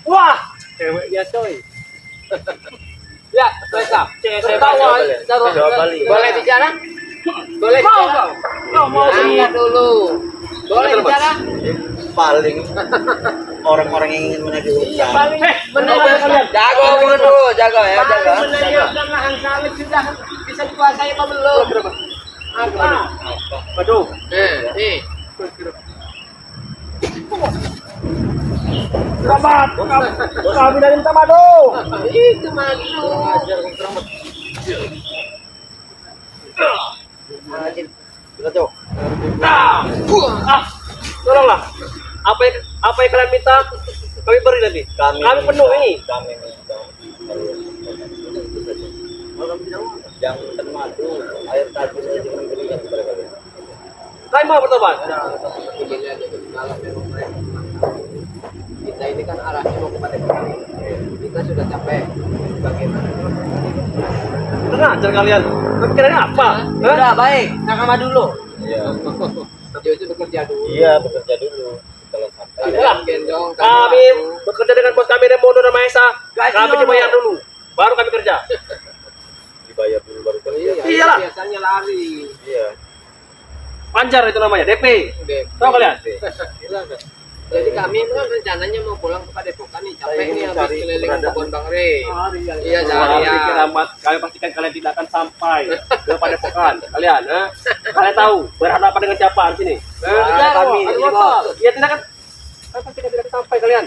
Wah, ceweknya coy. Ya, mereka. Cewek Boleh bicara? Boleh Mau bicara? kau? Kau mau Angkat dulu. Boleh bicara? paling orang-orang yang ingin menagih utang. Menurut kalian. jago dulu, jago ya, jago. Menanyakan lahan sawit sudah bisa dikuasai apa belum? Apa? Waduh. Nih. Selamat. Kami dari Tamado. Itu madu. Kita tuh Tolonglah. Apa yang kalian minta? Kami beri nanti. Kami penuh ini. Kami minta yang termadu air tadi saja jangan berikan kepada kalian. Kalian mau bertobat? Kita ini kan arahnya mau kepada kami. Kita sudah capek. Bagaimana? Tenang, ajar kalian. Kami kira apa? Udah baik, nakama dulu. Iya. Dia itu bekerja dulu. Iya, bekerja dulu. Kalau sampai Itulah. Gendong Kami bekerja dengan bos kami Raimundo dan Mahesa. Kami dibayar dulu, baru kami kerja. dibayar dulu baru kerja. Iya, Iyalah. biasanya lari. Iya. Panjar itu namanya, DP. Tahu kalian? Jadi kami memang rencananya mau pulang ke Padepokan nih, capek nih habis Cari keliling keberadaan. kebun Bang Rey. Iya, Wahai seharian. keramat, kami pastikan kalian tidak akan sampai ke Padepokan. Kalian, kalian tahu berhadapan dengan siapa di sini? Kami, Ada ini, motor. bos. Ya tidak akan, kalian pastikan tidak akan sampai kalian.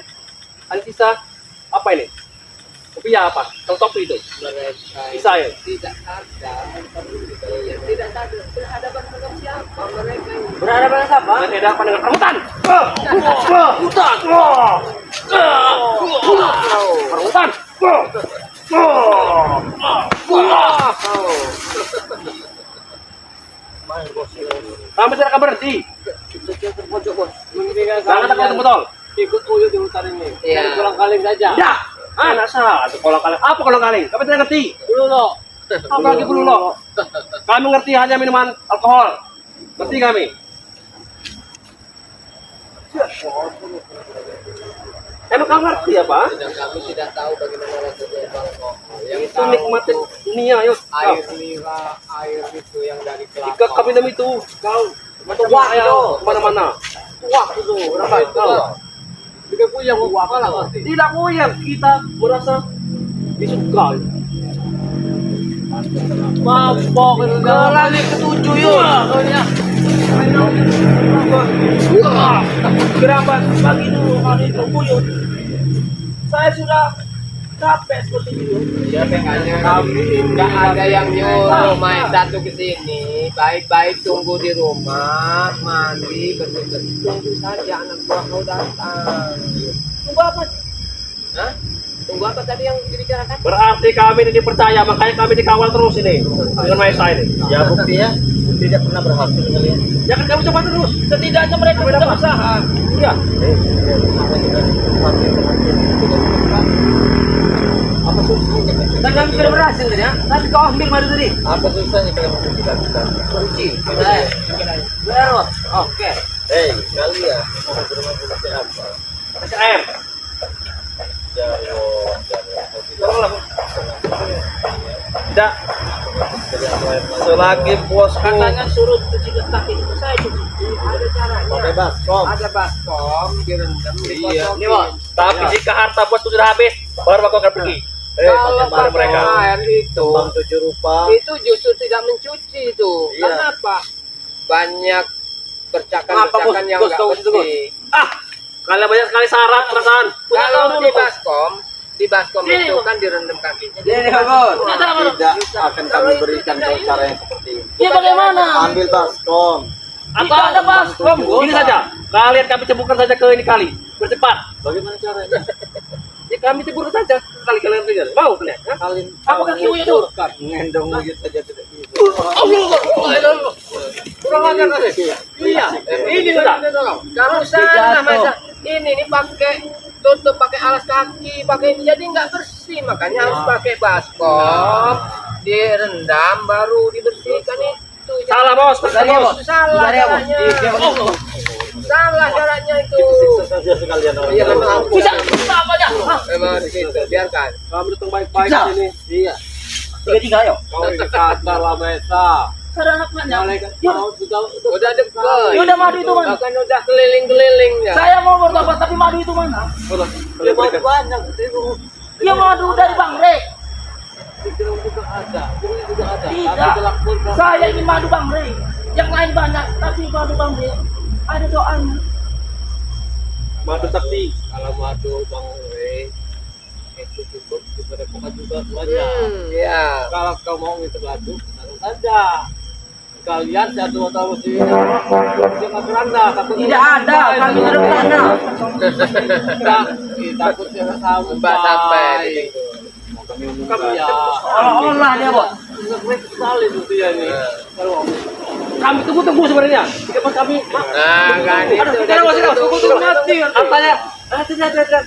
Ada sisa apa ini? Rupiah apa? Tong topi itu. Sisa ya. Tidak ada. Iya, tidak ada. Berhadapan dengan siapa mereka ini? Berhadapan dengan siapa? Berhadapan dengan perebutan. Hutan. Perebutan. Kami tidak akan berhenti. Terpojok bos. Jangan takut betul. Ikut uyuh di hutan ini. Iya. Dari kolang kaling saja. Ya, anak salah. Kolong kaling. Apa kolong kaling? Kami tidak ngerti. Dulu lo. Apa lagi perlu lo? Kami ngerti hanya minuman alkohol. Ngerti kami. Emang kamu ngerti apa? Dan kami tidak tahu bagaimana rasanya alkohol. Yang Itu nikmatin dunia, yuk. air nira, air itu yang dari kelapa. Jika kami minum itu, kau Wah, itu. kemana-mana. Wah itu. Berapa itu? Juga punya wah lah pasti. Tidak goyang, kita merasa disukai. Mabok itu. Kali ketujuh yuk. Kerabat pagi dulu kali itu buyut. Saya sudah capek seperti itu. Ya makanya kami nggak ada yang nyuruh main satu ke sini. Baik-baik tunggu di rumah, mandi, bersih-bersih. Tunggu saja anak buah kau datang. Tunggu apa? Hah? Tunggu apa tadi yang dibicarakan? Berarti kami ini dipercaya, makanya kami dikawal terus ini dengan Maesa ini. Ya buktinya tidak pernah berhasil kalian. Ya kan kami coba terus. Setidaknya mereka sudah usaha. Iya. Apa susahnya? Dan kami sudah berhasil tadi ya. Tapi kau ambil madu tadi. Apa susahnya kalian untuk tidak bisa? Kunci. Berot. Oke. Hei, kalian mau bermain seperti apa? Kasih air. Jangan. Tidak. Selagi bosku Katanya suruh cuci kaki itu saya cuci. Ada caranya. pakai baskom. Ada baskom direndam, dikosongin. Ini bos. Tapi jika harta bosku sudah habis, baru aku akan pergi. Kalau pakai baru pakai mereka. air itu, Kembang 7 rupa. itu justru tidak mencuci itu. Iya. Kenapa? Banyak Kenapa, percakapan-percakapan Bos? yang Bos, nggak kau gitu, Bos? penting. Ah, kalian banyak sekali syarat perasaan. Kalau dulu, di Bos. baskom Sini, itu Bos. kan direndam kakinya. Ini bos. Tidak akan kami berikan kau cara yang seperti ini. Ya bagaimana? Ambil baskom. Tidak ada baskom. Ini saja. Kalian kami ceburkan saja ke ini kali. Bercepat. Bagaimana caranya? Ya kami ceburkan saja kali kalian tinggal. Mau kalian? Hah? Kalian Apa kaki uyut itu? ngendong uyut saja tidak bisa. Kurang ajar kan? Iya. Ini sudah. Kamu sana masa ini pakai tutup pakai alas kaki, pakai ini jadi nggak bersih, makanya harus pakai baskom, direndam baru dibersihkan itu. Salah bos, salah bos. Salah Bentar ya, Bos. caranya. Salah caranya itu. Siksa saja sekalian orang. Iya memang ampun. Bisa. Apa aja? Memang gitu, biarkan. Kami datang baik-baik Bisa. sini. Iya. Tiga ayo. Kau dikata lah Mesa. Ada anaknya. Udah deket. Ya udah madu itu mana? Bahkan udah keliling-keliling ya. Saya mau bertobat tapi madu itu mana? Lebih banyak. Ya madu dari Bang Rey. Juga ada. Tidak. Saya ingin madu Bang Rey. Yang lain banyak, tapi madu Bang Rey ada doanya. Madu sakti. Kalau madu Bang Rey itu cukup daripada pokat juga banyak. Ya. Kalau kau mau itu madu, taruh saja. Kalian satu atau di jangan beranda. Tidak ada, kami tidak beranda. Takutnya kamu Mbak sampai. Kami ya. Olah dia bos. Ngeklik sekali tuh dia nih. Kami tunggu sebenarnya. Jika pas kami Nah, kan itu. tidak bos, tunggu mati. Katanya tidak.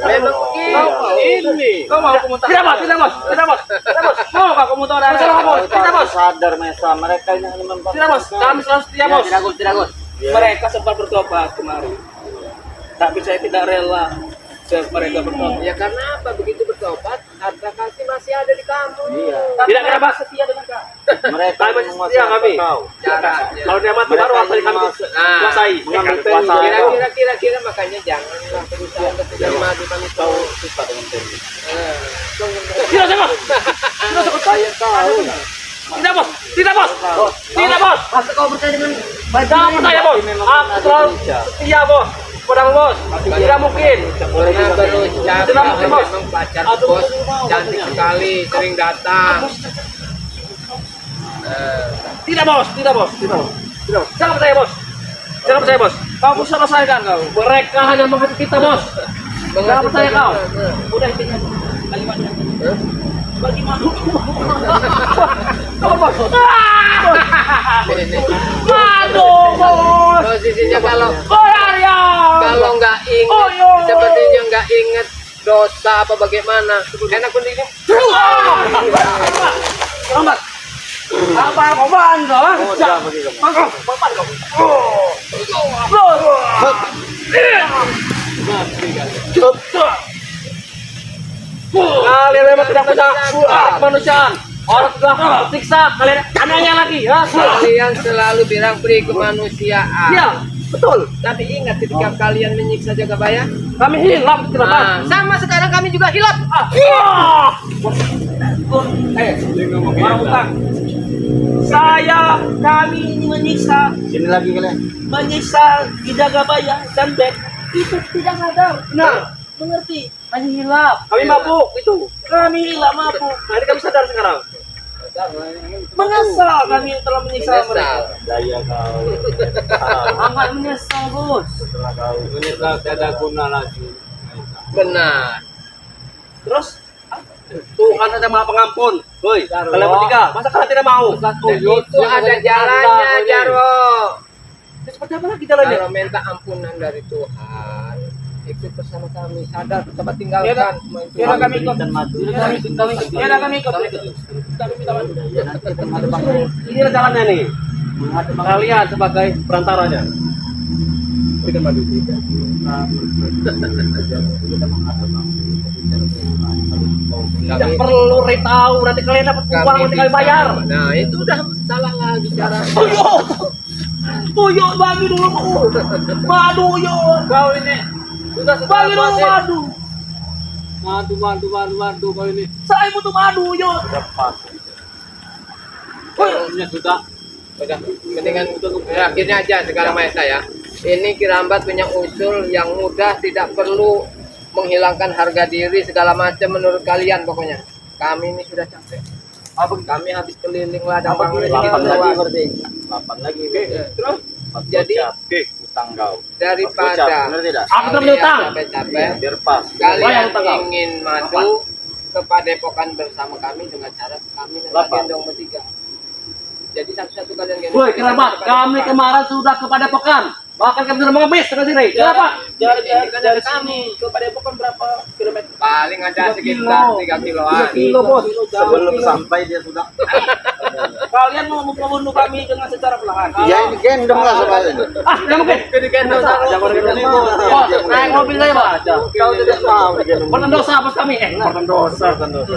Memang begitu. Ini. Kau mau komentar? Tidak bos. Mau kau komentar dari salah bos? Tidak bos. Sadar Mesa, mereka ini hanya memanfaatkan. Tidak bos. Kami selalu setia bos. Tidak Gus. Mereka sempat bertobat kemarin. Tapi saya tidak rela mereka bertobat. Ya karena apa begitu bertobat harta kasih masih setia dari kamu. Iya. Tidak kena bahas. setia dengan kau. Mereka Kami masih setia kami. kau. Caranya. Kalau dia mati baru asal kami kuasai. mengambil Kami kuasai. Kira-kira makanya janganlah berusaha untuk menjadi madu kami Kau tahu. suka dengan Ferry. Tidak sama. Saya tahu. Tidak bos. Tidak bos. Tidak bos. Masa kau percaya dengan Jangan percaya bos. Aku selalu setia bos. Padamu bos. Tidak mungkin. Pernah berucap Tidak mungkin bos. memang pacar bos cantik sekali, sering datang. Tidak bos. Tidak bos. Tidak bos. Tidak bos. Jangan percaya bos. Jangan percaya bos. Kamu selesaikan kau. Mereka hanya menghati kita bos. Jangan percaya kau. udah itu aja. Kalimatnya. Bagaimana? Kamu bos. Ini Aduh bos. posisinya kalau Oh ya. kalau nggak ingat, Oh, yo. sepertinya nggak ingat dosa apa bagaimana. Enak pun ini. Selamat. Apa kau bantu? Oh, jangan begitu. Kalian memang tidak punya kemanusiaan. Orang sudah tersiksa, kalian anehnya lagi, ya? Kalian selalu bilang beri kemanusiaan. Iya, betul. Tapi ingat ketika kalian menyiksa Jagabaya, Kami hilang kecelakaan. sama sekarang kami juga hilang. Orang utang. Kami ini menyiksa Sini lagi kalian. di Jagabaya dan Bek itu tidak sadar. Nah, Mengerti? Hanya hilap. kami mabuk itu. Kami hilap mabuk. Nah, ini kami sadar sekarang. Menyesal kami telah menyiksa Menyesal. mereka. Daya kau. Amat menyesal bos. Setelah kau. Menyesal tidak guna lagi. Benar. Terus Tuhan saja maha pengampun. Woi, kalian bertiga, masa kalian tidak mau? Dan itu ada jalannya, Jarwo. Seperti apa lagi jalannya? Kalau minta ampunan dari Tuhan, ikut bersama kami. Sadar, coba tinggalkan. semua itu. ya kami ikut. Dan madu. Ya kami ikut. Kami minta bantu. Ya, nanti kita madu bang. Inilah jalannya nih. Kalian sebagai perantaranya. Berikan madu tidak. Kita menghadap bang. Tidak perlu tahu, nanti kalian dapat uang, nanti kalian bayar. Nah, itu udah salah lagi cara. Tuyuk bagi dulu. Madu yuk. Kau ini sudah Bagi dulu madu. Madu kau ini. Saya butuh madu yuk. Lepas. sudah. Udah, mendingan akhirnya aja sekarang Maesa ya. Ini Kirambat punya usul yang mudah, tidak perlu menghilangkan harga diri segala macam menurut kalian pokoknya. Kami ini sudah capek. Kami habis keliling ladang bangun 8 lagi berarti. 8 lagi. Terus Mas jadi gocap. Utang kau. daripada Benar tidak? Aku terus berutang. capek-capek, Biar pas. Bayar kalian utang kau. ingin maju ke Padepokan bersama kami dengan syarat kami nanti Lapan. gendong bertiga. Jadi satu-satu kalian gendong. Woi, kerabat, kami kemarin sudah kepada Pekan. Bahkan kami sudah mengemis ke sini. Kenapa? Dari kami ke Padepokan berapa kilometer? Paling ada sekitar 3 kiloan. Kilo bos. Sebelum sampai dia sudah. Kalian mau membunuh kami dengan secara perlahan. Ya ini gendong lah sebenarnya. Ah, tidak mungkin. Digendong Jangan gendong. Bos, naik mobil saya, Pak. Kau tidak mau digendong. Bukan dosa bos kami. Bukan dosa. Bukan dosa.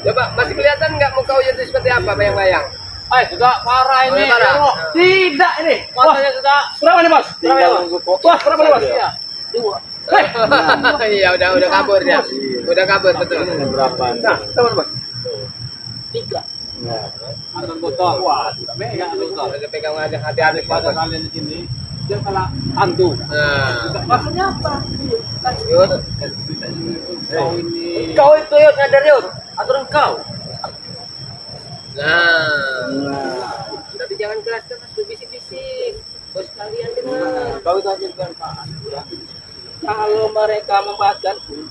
Coba masih kelihatan nggak muka Uyut itu seperti apa bayang-bayang? Sudah parah ini. Parah. Tidak ini. Matanya sudah. Berapa nih, Bos? Tinggal nunggu pokok. Bos, berapa nih, Bos? Iya. Dua. Iya udah kabur dia. Udah kabur betul. Berapa? Nah, berapa, Bos? 3. Nah, Ada botol. Wah, tidak megang botol. Udah pegang aja hati-hati Pada Bos. kalian di sini, dia kalah hantu. Nah, Maksudnya apa? Yud. Kau ini. Kau itu Yud, nyadar Yud. Aturan kau. Nah, tapi jangan keras-keras, bisik-bisik. Bos kalian dengar. kau itu aja bukan Pak. Ya. Kalau mereka membahagianku,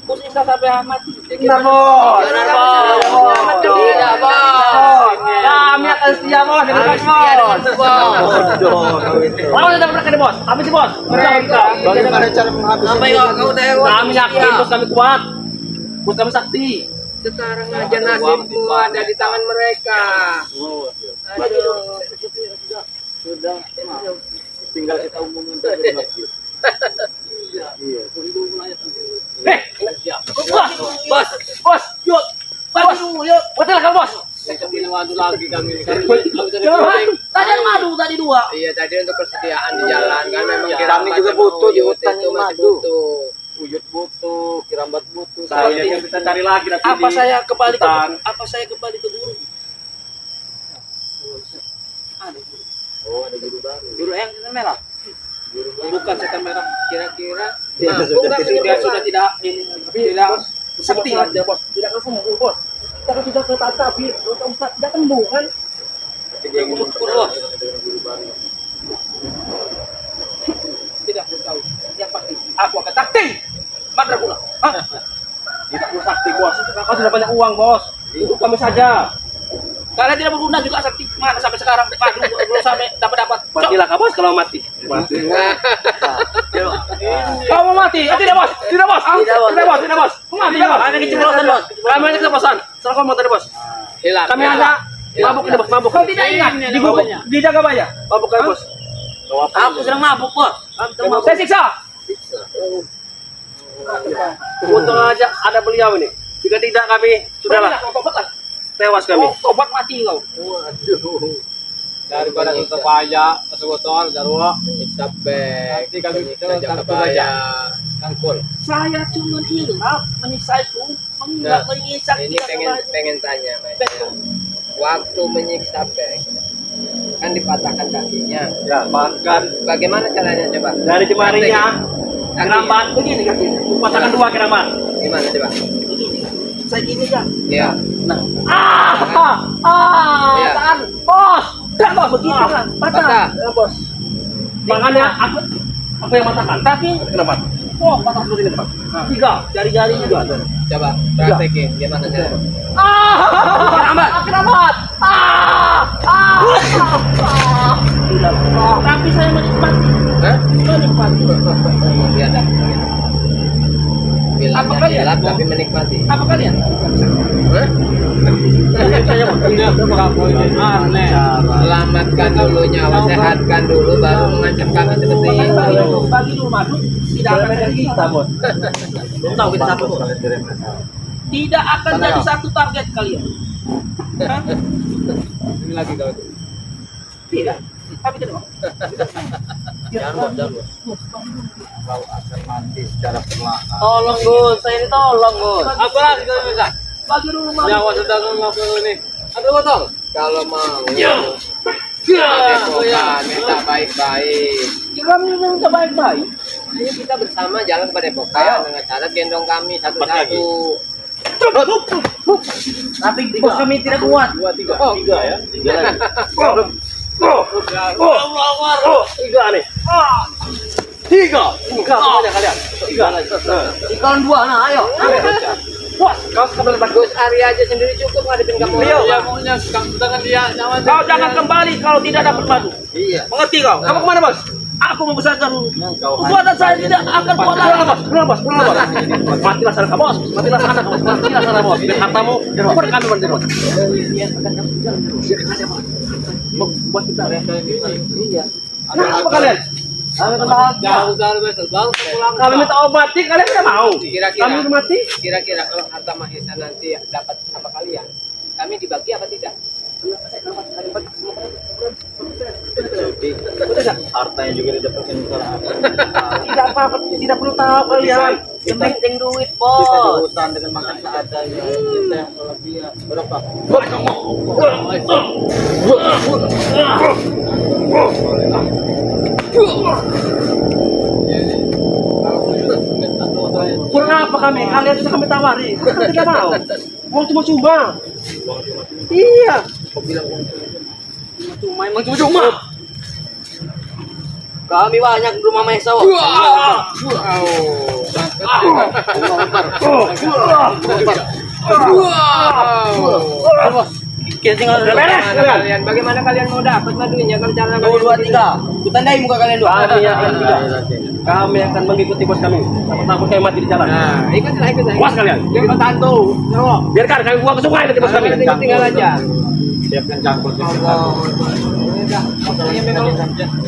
bisa sampai mati. Benar, Bos. Benar, Bos. Tidak, Bos. Kami akan setia, Bos. Dengan Harus Bos. setia dengan Bos. Bodoh kau itu. Kamu sudah pernah ke Bos? Kami sih, Bos. Mereka. Bagaimana cara menghabisi Sampai kau tewas. Kami yakin Bos kami kuat. Bos kami sakti. Sekarang aja nasibku ada di tangan mereka. Aduh. sudah tinggal kita umumkan saja masjid. Iya. Bos, madu, yuk. Betul kan bos? Madu lagi kami. Tadi ada madu tadi 2. Iya tadi untuk persediaan di jalan kan memang Kami Kirambat juga sama butuh di Uyut hutan itu ini masih madu. butuh. Uyut butuh, Kirambat butuh. Saya yang kita cari lagi nanti. Apa di saya kembali ke hutan. guru? Oh, ada guru baru. Guru yang setan merah. Bukan setan merah. Kira-kira Dia mampu sudah nggak tidak- Dia menyebar? sudah tidak ini, tidak sakti lah. aja bos. Tidak langsung mau bos. Kita kan sudah ke tapi Ustaz tidak sembuh kan? Tapi dia ingin memperkenalkan dengan guru baru. Tidak perlu tahu. Yang pasti aku akan sakti. Mandraguna. Hah? Tidak perlu sakti bos. Kakak sudah banyak uang bos. Itu kami saja. Kalian tidak berguna juga sakti. Mana sampai sekarang madu belum sampai dapat. Matilah kau bos kalau mati. Mati. Kau mau mati? Tidak bos. Tidak bos. Tidak bos. Tidak bos. Mati ya, Bos. Ada keceplosan bos. Kami hanya keceplosan. Setelah kau mau tadi bos. Hilap. Kami hilap. hanya Hilap, mabuk ini bos. Mabuk. Kau tidak ingat Ini di gubuk namanya. di Jagabaya? Mabuk kami bos. Aku sedang mabuk, Bos. Saya siksa. Untung aja ada beliau ini. Jika tidak kami sudahlah tewas kami. Tobat mati kau. Waduh. Daripada kita payah, masuk botol, jarwo. Sabek. Nanti kami itu Menyiksa takut aja. Jakabaya. Rangkul. Saya cuma hilap menyiksa itu, Nah, menyiksa ini pengen tanya, Mas. Waktu menyiksa Bek, kan dipatahkan kakinya. Ya, makan Bagaimana caranya coba? dari jemarinya. Kaki. Kerambat begini kaki. Patahkan 2 kerambat. Gimana coba? begini. Saya gini ya. Iya. Iya. Tahan, Bos. Dan Bos begitu kan. Patah. Patah. Ya, bos. Makanya aku yang matahkan. Tapi Kenapa? oh, patah seperti ini, Pak. 3 jari-jari juga. Coba praktekin gimana caranya? Keramat. Keramat. Tapi saya menikmati. Hah? Menikmati. Iya dah. Bilangnya Apa kalian? hilap tapi menikmati. Apa kalian? Hah? Aneh. Selamatkan dulu nyawa, sehatkan dulu, baru mengancam kami seperti itu. Bagi dulu madu tidak akan jadi kita, Bos. Belum tahu kita satu. Bos. Tidak akan jadi satu target kalian. Hah? Ini lagi kau. Tidak. Tapi tidak. Jangan bos. Kau akan mati secara perlahan. Tolong, Gus. Saya ini tolong, Gus. Apa lagi kau bisa? Bagi dulu madu. Nyawa sudah ngelakuin ini. Ada botol. Kalau mau, Ya. Padepokan, minta baik-baik. Kami minta baik-baik. Ayo kita bersama jalan ke Padepokan dengan cara gendong kami satu-satu. Tapi bos kami tidak kuat. 2, 3. Oh. 3 ya. 3 lagi. Tiga nih. 3. Tiga semuanya kalian. 3 lagi. Ikan 2, nah ayo. Bos, kau sekali lebat. Gus Ari aja sendiri cukup ngadepin kamu. Iya, dia maunya dengan dia nyawa. Kau jangan kembali kalau tidak dapat madu. Iya. Mengerti kau? Kamu kemana bos? Aku membesarkan dulu. Kau Kekuatan saya tidak akan kuat lagi. Pulang bos, pulang bos, pulang bos. Matilah sana bos, matilah sana bos, matilah sana bos. Biar hartamu, kau kami bos. Bos kita ya. Iya. Apa kalian? Jauh dari betul bang. Pulang. Kami minta obat, kalian tidak mau. Kira-kira. Kami mati. Kira-kira kalau harta mahesa nanti dapat sama kalian, kami dibagi apa tidak? Jadi hartanya juga didapatkan secara Tidak apa-apa, tidak perlu tahu kalian. Yang penting duit, kita di bos. hutan dengan makan seadanya. Kita kelebihan berapa? Kurang apa kami? Kalian sudah kami tawari. Kami tidak mau. Mau cuma-cuma. Iya. Cuma emang cuma-cuma. Kami banyak di rumah Mahesa. Kita tinggal Bagaimana kalian mau dapat madunya kalau cara 2, 3. Kutandai muka kalian dua. Kami akan tidak. Kami akan mengikuti bos kami. Takut kami mati di jalan. Nah, ikutlah. Puas kalian. Kita tantu. Biarkan kami buang ke sungai nanti bos kami. Tinggal aja. Siapkan cangkul. Udah, pokoknya memang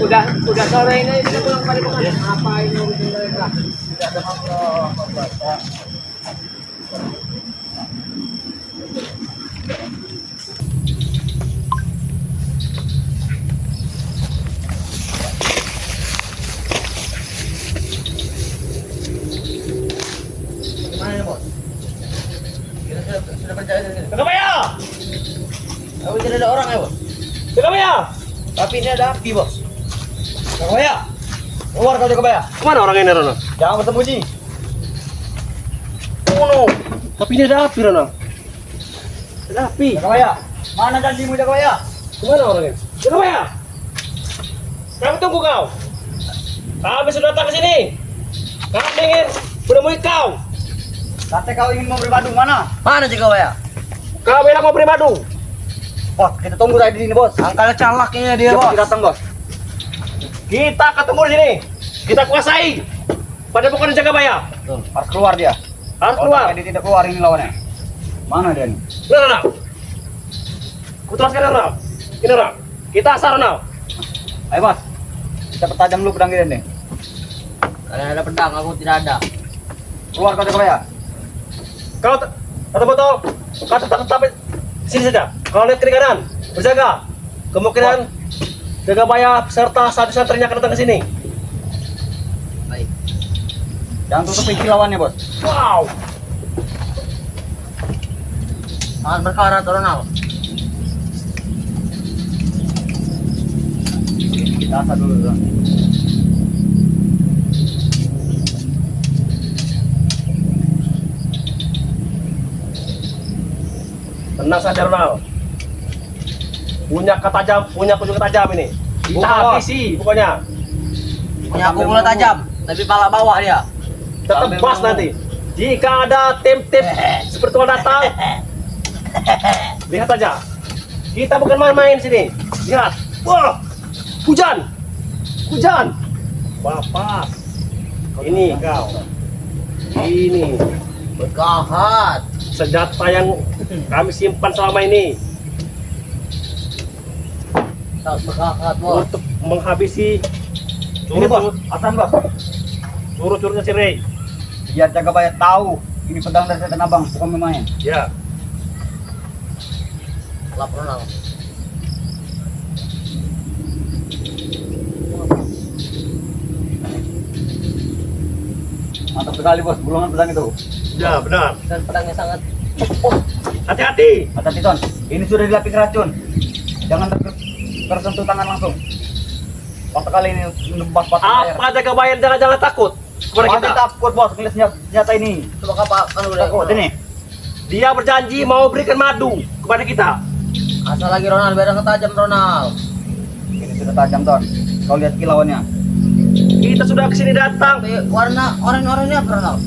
udah sore ini kita pulang pada pengen. Apa ini urusan mereka? Tidak ada apa-apa. Sudah percaya sini. Jagabaya! Tapi tidak ada orang ya bos. Jagabaya! Tapi ini ada api bos. Jagabaya, keluar kau Jagabaya. Kemana orang ini Rono? Jangan bersembunyi. Rono. Tapi ini ada api Rono. Ada api. Jagabaya, mana janjimu Jagabaya? Kemana orang ini? Jagabaya! Kami tunggu kau. Kami sudah datang ke sini. Kami ingin menemui kau. Kata kau ingin memberi madu mana? Mana Jagabaya? Kami hendak mau beri madu. Bos, kita tunggu tadi di sini bos. Angkanya calaknya dia Dia bos. pasti datang bos. Kita ketemu di sini. Kita kuasai. Pada bukan Jagabaya. Harus keluar dia. Harus Kalau keluar. dia tidak keluar ini lawannya. Mana dia nih? Nah. Kuteruskan Ronald. Ini Ronald. Kita asal Ronald. Ayo bos, kita pertajam dulu pedang kita nih. Kalian ada pedang, aku tidak ada. Keluar kau Jagabaya. Kau kata botol. Kau tetap sini saja. Kalau lihat kiri kanan, berjaga. Kemungkinan Jagabaya serta santri-santrinya akan datang ke sini. Baik. Jangan tutup pintu lawannya bos. Wow. Sangat berkarat Ronald. Kita asal dulu. Bro. Tenang saja Ronald. Punya ketajam, punya kunjung tajam ini. Kita Bukan, Bos. habisi pokoknya. Punya aku mulai tajam, tapi pala bawah dia. Tetap Sambil bas menunggu. nanti. Jika ada tim-tim seperti itu datang, lihat saja. Kita bukan main-main sini. Lihat. Wah, hujan, hujan. Bapak, ini kau. Ini Berkahat. senjata yang kami simpan selama ini Sangat berkahat bos. untuk menghabisi Ini bos, asan bos. curut-curutnya si Ray. Biar Jagabaya tahu ini pedang dari setan abang, bukan main. Ya, Lap Ronald. Mantap sekali bos, gulungan pedang itu. ya benar. Dan pedangnya sangat. Hati-hati. Hati-hati Ton, ini sudah dilapis racun. Jangan tersentuh tangan langsung. Waktu kali ini menembas patah air. Apa Jagabaya jangan takut kepada Pasti kita. takut bos, ngeliat senjata ini. Coba apa? Kan udah. Takut ini. Dia berjanji mau berikan madu kepada kita. Asal lagi Ronald, biar ketajam Ronald. Ini sudah tajam Ton. Kau lihat kilauannya. Kita sudah kesini datang. Tapi warna oranye-oranye apa Ronald?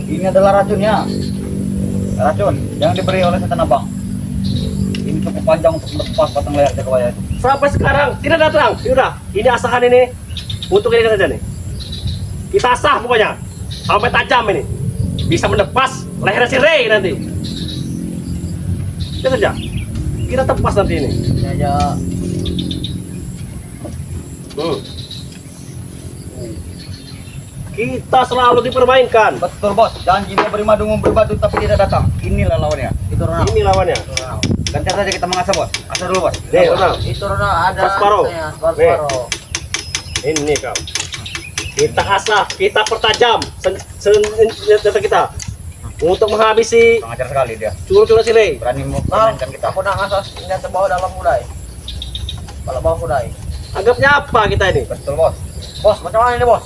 Ini adalah racunnya. Racun yang diberi oleh setan abang. Ini cukup panjang untuk melepas batang leher Jagabaya itu. Sampai sekarang tidak datang. Sudah, ini asahan ini untuk ini saja nih. Kita asah pokoknya sampai tajam ini. Bisa menepas leher si Ray nanti. Itu saja. Kita tepas nanti ini. Ini aja. Kita selalu dipermainkan. Betul bos, janji mau beri madu tapi tidak datang. Inilah lawannya. Itu Ronald. Ini lawannya. Ronald. Gantian saja kita mengasah bos. Asal dulu bos. Nih, Ronald. Itu Ronald ada. Separuh. Nih. Separuh. Ini kau. Kita asah, kita pertajam senjata kita untuk menghabisi Pengajar sekali dia. curut-curut si Ray. Berani Ronald, memainkan kita. aku nak asas senjata bawah dalam kudai. Kalau bawah kudai. Anggapnya apa kita ini? Betul bos. Bos, macam mana ini bos?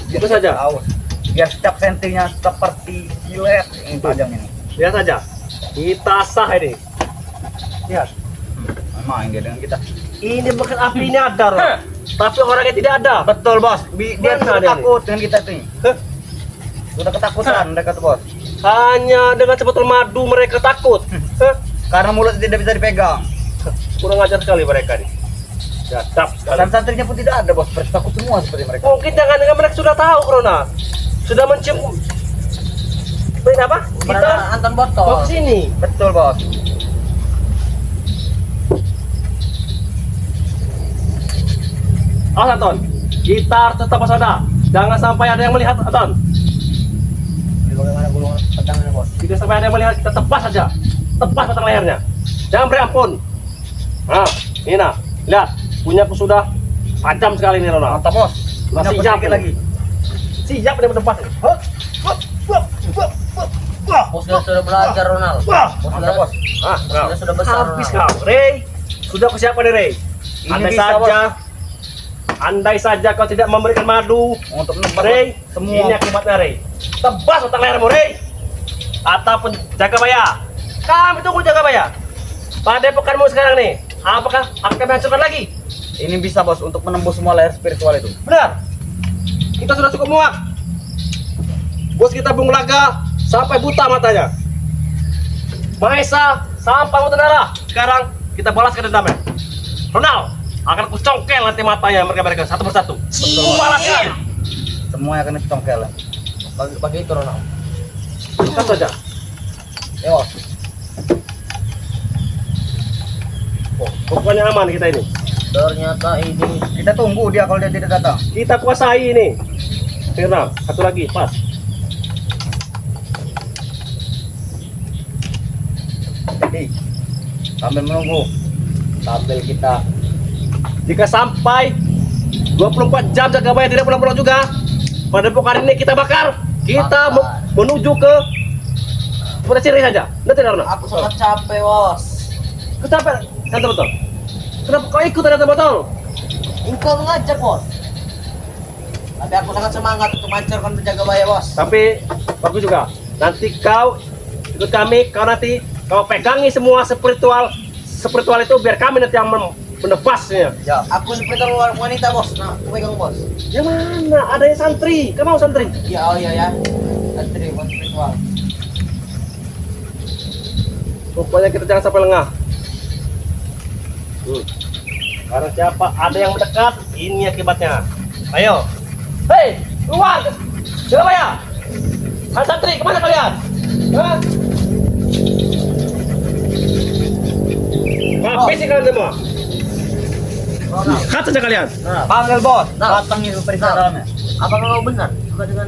Itu saja. Tahu. Biar setiap sentinya seperti silet ini tajam ini. Lihat saja. Kita sah ini. Lihat. Main dia dengan kita. Ini bukan api ini ada, Ron. Tapi orangnya tidak ada. Betul bos. Dia Mana sudah dia takut dengan kita nih. Sudah ketakutan mereka tuh bos. Hanya dengan sebotol madu mereka takut. Karena mulut tidak bisa dipegang. Kurang ajar sekali mereka nih. Jadap sekali. Dan santrinya pun tidak ada bos. Mereka takut semua seperti mereka. Mungkin jangan-jangan mereka sudah tahu, Corona. Sudah mencium. Apa? Kita Kita Anton mau botol. ke sini. Betul bos. Awas, Anton. Kita harus tetap waspada. Jangan sampai ada yang melihat, Anton. Ini bagaimana gulungan pedangnya bos? Tidak sampai ada yang melihat, kita tepas saja. Tepas batang lehernya. Jangan beri ampun. Nah, ini nah. Lihat, punyaku sudah tajam sekali nih, Ronald. Mantap bos. Masih Punya siap sedikit lagi. lagi. Siap dia menebas. Hup, hup, hup, hup, hup, hup. Bos sudah belajar Ronald. Wah, Bos Mantap, Bos. ah, sudah besar. habis Ronald. kau, Rey. Sudah aku siapkan nih, Rey. Ini Andai bisa, saja, andai saja kau tidak memberikan madu, Untuk menembak Rey, semua. ini akibatnya, Rey. Tebas otak lehermu, Rey. Ataupun Jagabaya. Kami tunggu Jagabaya. Pada pekanmu sekarang nih, apakah akan hancurkan lagi? Ini bisa bos untuk menembus semua leher spiritual itu. Benar. Kita sudah cukup muak. Bos kita Bung Laga sampai buta matanya. Mahesa sampai muntah darah. Sekarang kita balaskan dendamnya. Ronald akan kucongkel nanti matanya mereka satu persatu. Balaskan. Semua akan dicongkel. Bagi itu Ronald. Kita saja. Ya bos. Oh, pokoknya aman kita ini. Ternyata ini Kita tunggu dia kalau dia tidak datang. Kita kuasai ini. Ronald, satu lagi, pas. Jadi sambil menunggu, sambil kita Jika sampai 24 jam Jagabaya tidak pulang-pulang juga, pada pokok ini kita bakar. Kita menuju ke pada Ciri saja. Nanti Ronald. aku sangat capek bos. Kenapa? Kata betul. Kenapa kau ikut ternyata betul? Engkau mengajak bos. Tapi aku sangat semangat untuk menghancurkan Jagabaya bos. Tapi bagus juga. Nanti kau ikut kami, kau nanti kau pegangi semua spiritual itu biar kami nanti yang menebasnya. ya. Aku seperti wanita bos. Nah, aku pegang bos. Ya mana? Ada yang santri. Kau mau santri? Ya oh iya ya. Santri bos spiritual. Pokoknya kita jangan sampai lengah. Karena siapa ada yang mendekat, ini akibatnya. Ayo. Hei, keluar. Siapa ya? Hai santri, kemana kalian? Hah? Habis kalian semua. Ronald. Kata saja kalian. Panggil bos. Nah. Datang itu periksa Nah. dalamnya. Apakah kau benar juga dengan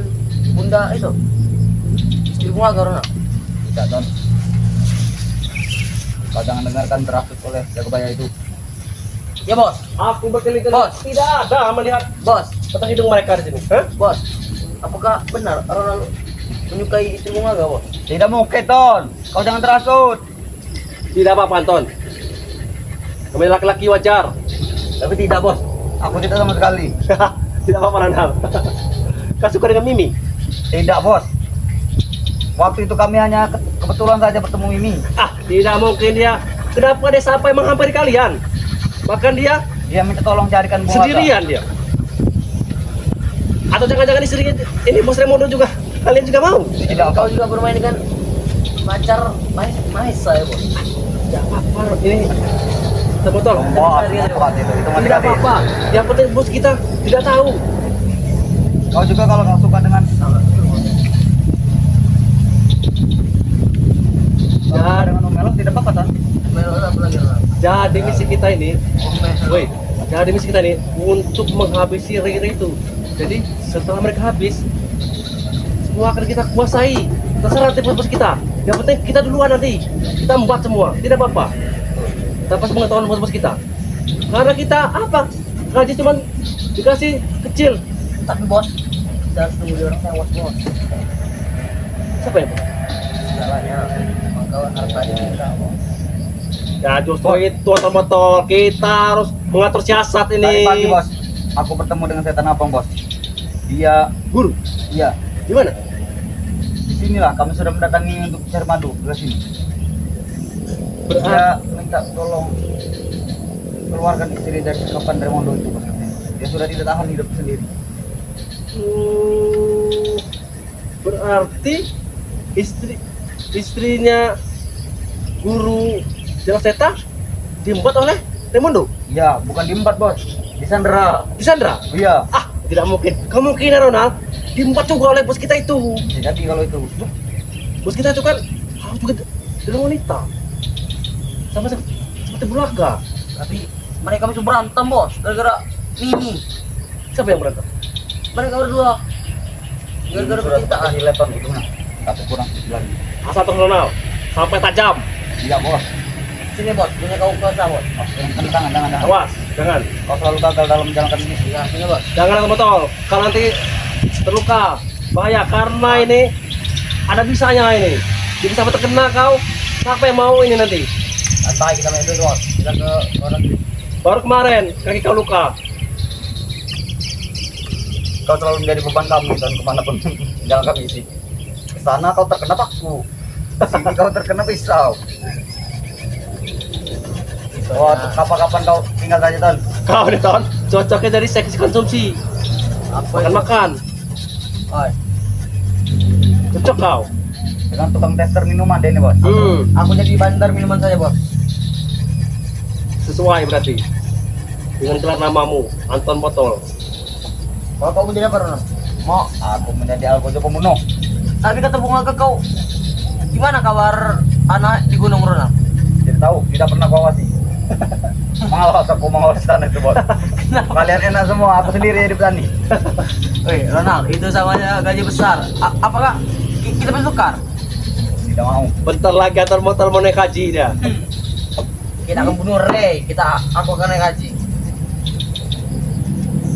bunda itu? Istri bunga Ronald. Tidak don. Kau jangan dengarkan terasut oleh Jagabaya itu. Ya bos. Aku berkali-kali Bos. tidak ada melihat Bos. batang hidung mereka di sini. Hah? Bos. Apakah benar Ronald menyukai istri bunga gak bos? Tidak mungkin don. Kau jangan terasut. Tidak apa-apa Anton. Kami laki-laki wajar. Tapi tidak bos. Aku tidak sama sekali. Tidak apa-apa Randall. Kau suka dengan Mimi? Tidak bos. Waktu itu kami hanya kebetulan saja bertemu Mimi. Ah, tidak mungkin dia. Kenapa dia sampai menghampiri kalian? Bahkan dia Dia minta tolong carikan bunga. sendirian dia. Atau jangan-jangan istri ini Bos Remondo juga. Kalian juga mau? Tidak Kau bos. juga bermain dengan pacar Mahesa ya bos? Tidak apa-apa. Ini sebotol. Oh, itu mati Tidak apa-apa. Yang penting bos kita tidak tahu. Kau juga kalau kau suka dengan dengan Omelo tidak apa-apa kan? Ronald apa lagi Ronald? Jadi misi kita ini, Omel. woi, jadi misi kita ini untuk menghabisi Riri itu. Jadi setelah mereka habis, semua akan kita kuasai. Terserah nanti bos kita. Yang penting kita duluan nanti. Kita membuat semua, tidak apa-apa. Tanpa pengetahuan bos-bos kita. Karena kita apa? Gaji cuma dikasih kecil. Tapi bos, kita harus tunggu di orang tewas bos. Siapa ya? Bos? Segalanya, kawan hartanya kita bos. Ya justru itu betul kita harus mengatur siasat Tadi pagi ini. bos, aku bertemu dengan setan abang bos. Dia Guru, iya di mana? di sinilah kami sudah mendatangi untuk cari madu ke sini. Berarti Dia minta tolong keluarkan istri dari kapan Remondo itu bos. Dia sudah tidak tahan hidup sendiri. Berarti istrinya guru Jelaseta diembat oleh Remondo. Iya, bukan diembat bos, disandera. Disandra? Iya, Ah, tidak mungkin. Kemungkinan Ronald diembat juga oleh bos kita itu. bisa jadi kalau itu. Bos kita itu kan juga dengan wanita. Sama seperti Bulaga. Tapi mereka bisa berantem bos, gara-gara Mimi. Siapa yang berantem? Mereka berdua. Gara-gara Sudah percintaan. kasih leton gitu nah. Tapi kurang lagi. Asal terus Ronald sampai tajam. Iya bos. Sini bos, punya kau kuasa bos. Oh, jangan. Awas, jangan. Kau selalu gagal dalam menjalankan misi. Ya, sini bos. Jangan ada botol. Kalau nanti terluka bahaya karena ini ada bisanya ini. Jadi sampai terkena kau. Siapa yang mau ini nanti? Santai kita main dulu bos. Kita ke orang Baru kemarin kaki kau luka. Kau selalu menjadi beban kami dan kemanapun jangan kami isi. Ke sana kau terkena paku, sini kau terkena pisau. Wah, kapan-kapan kau tinggal saja Ton. Kau nih Ton, cocoknya dari seksi konsumsi. Makan. Oi, Cocok kau. Dengan tukang tester minuman deh ini bos. aku jadi bandar minuman saja bos. Sesuai berarti. Dengan gelar namamu, Anton Botol. Kalau kau menjadi apa Ronald? Mau aku menjadi alkojo pembunuh. Tapi kata bunga ke kau, gimana kabar anak di Gunung Ronald? Tidak tahu, tidak pernah kau awasi. Malas aku mengawasi sana itu bos. Kalian enak semua, aku sendiri jadi petani. Woi Ronald, itu samanya gaji besar. Apakah kita bertukar? Tidak mau. Bentar lagi Anton Botol mau naik haji dia. Kita akan bunuh Ray, aku akan naik haji.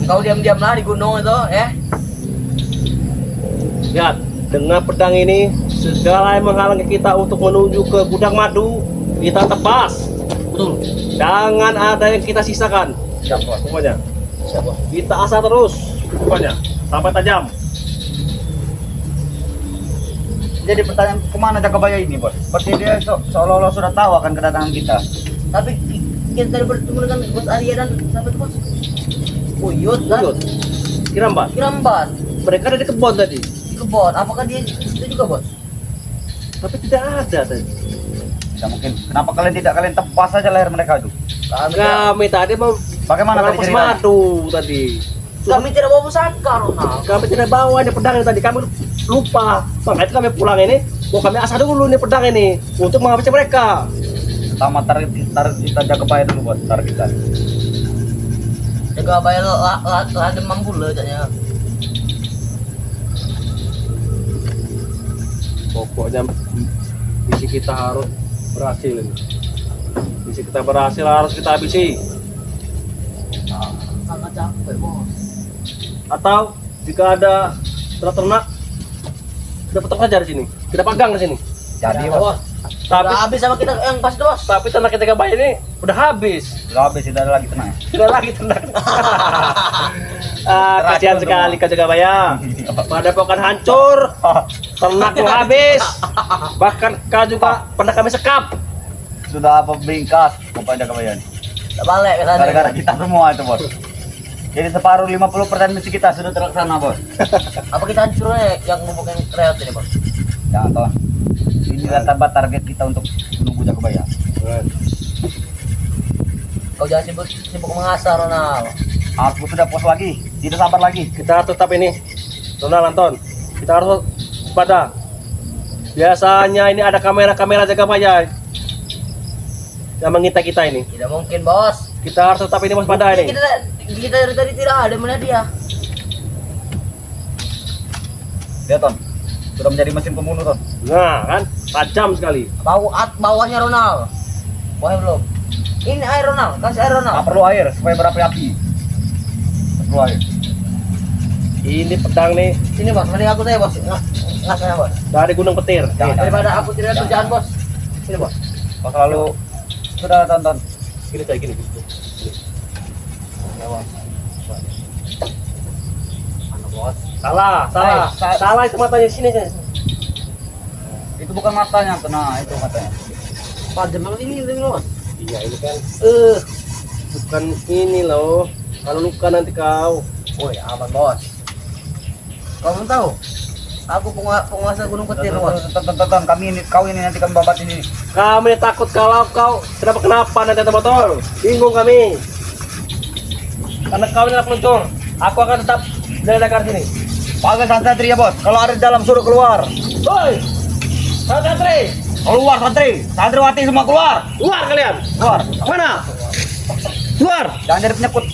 Kau diam-diam lah di gunung itu, ya? Lihat, dengan pedang ini segala yang menghalangi kita untuk menuju ke gudang madu kita tebas. Betul. Jangan ada yang kita sisakan. Siap bos. Pokoknya Siap bos. kita asah terus. Pokoknya sampai tajam. Jadi pertanyaan kemana Jakabaya ini bos? Seperti dia seolah-olah sudah tahu akan kedatangan kita. Tapi kita tadi bertemu dengan bos Arya dan siapa itu bos? Uyut kan? Lanjut. Kirambat. Kirambat. Mereka ada di kebun tadi, Di kebun. Apakah dia itu juga bos? tapi tidak ada tadi. Tidak mungkin. Kenapa kalian tebas saja leher mereka itu? Kami tadi mau Bagaimana tadi melepas ceritanya? madu tadi. Kami tidak bawa pusaka Ronald. Kami tidak bawa ini pedang ini tadi. Kami lupa. Makanya itu kami pulang ini. Mau kami asah dulu nih pedang ini untuk menghabisi mereka. Pertama tarik kita Jakabaya dulu bos. Tarik kita. Jaga bayar lah demam pula katanya. Pokoknya misi kita harus berhasil ini. Misi kita berhasil harus kita habisi. Sangat capek bos. Atau jika ada ternak, kita potong saja di sini. Kita pegang di sini. Jadi Ya, bos. Tapi Udah habis sama kita yang pas itu bos. tapi ternak kita bayar ini udah habis. Sudah habis, tidak ada lagi tenang. Tidak lagi ternak. Kasihan sekali kau jaga bayar. Pada pokan hancur, ternak pun habis. Bahkan kau juga pernah kami sekap. Sudah apa bingkas kepada Jakabaya ini. Tak balik ke sana. Gara-gara kita semua itu bos. Jadi separuh 50% misi kita sudah terlaksana bos. Apa kita hancurnya yang membuka reot ini bos? Jangan tahu. Inilah target kita untuk menunggu Jakabaya. Kau jangan sibuk mengasah Ronald. Aku sudah puas lagi, tidak sabar lagi. Kita harus tetap ini. Ronald Anton, kita harus pada. Biasanya ini ada kamera-kamera jaga bayar yang mengintai kita ini. Tidak mungkin bos. Kita harus tetap ini waspada ini. Kita dari tadi tidak ada melihat dia. Lihat Ton, sudah menjadi mesin pembunuh Ton. Nah kan, tajam sekali. Bawahnya Ronald. Bawahnya belum. Ini air Ronald, kasih air Ronald. Tak perlu air supaya berapi-api. Tak perlu air. Ini pedang nih Sini bos, mending aku tanya bos. Ngasahnya bos. dari Gunung Petir. Jangan. Daripada aku tidak ada kerjaan bos. Sini bos. Kau selalu sudah tonton. Gini kayak gini. Ya, bos. Mana bos? Salah, salah, Hai, salah itu matanya sini kan. Itu bukan matanya, tuh. Nah itu matanya. Pada memang ini bos. Iya ini kan. Bukan ini loh. Kalau luka nanti kau. Woi aman bos. Kau belum tahu? Aku penguasa Gunung Petir bos. Tonton, kami ini, kau ini nanti kami babat ini. Kami takut kalau kau kenapa nanti ada motor. Bingung kami. Karena kau ini anak peluncur. Aku akan tetap dari Dakar sini. Panggil santri ya bos. Kalau ada di dalam suruh keluar. Woi, santri, Keluar santri, santriwati semua keluar. keluar kalian. Keluar. Mana? Keluar. Jangan jadi penyekut.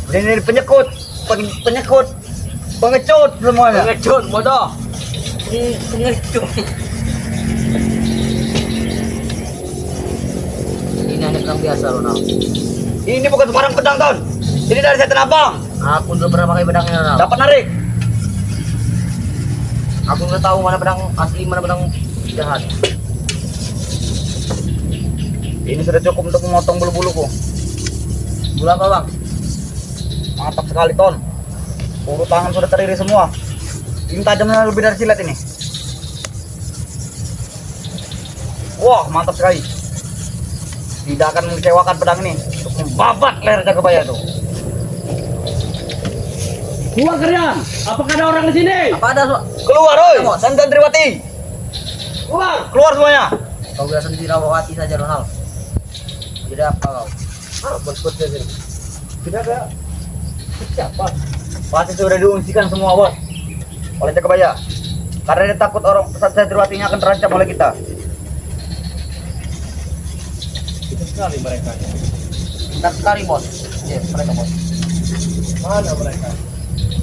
Jangan jadi penyekut. Penyekut. Pengecut semuanya. Pengecut bodoh. Pengecut. Ini hanya pedang biasa Ronald. Ini bukan sembarang pedang Ton. Ini dari setan abang. Aku udah pernah pakai pedangnya Ronald. Dapat narik. Aku udah tahu mana pedang asli mana pedang Jahat. Ini sudah cukup untuk memotong bulu-buluku. Gula apa bang? Mantap sekali Ton. Bulu tangan sudah teriri semua. Ini tajamnya lebih dari silet ini. Wah, mantap sekali. Tidak akan mengecewakan pedang ini untuk membabat leher Jagabaya itu. Keluar kalian. Apakah ada orang di sini? Apa ada Pak? Keluar, oi. Bos. Santriwati. Keluar. Keluar semuanya. Kau biasa sendiri rawati saja Ronald. Tidak apa kau? Bos sini. Tidak ada. Siapa? Pasti sudah diungsikan semua bos oleh Jagabaya. Karena dia takut orang Santriwatinya akan terancam oleh kita. Itu sekali mereka. Pintar sekali bos. Iya mereka bos. Mana mereka?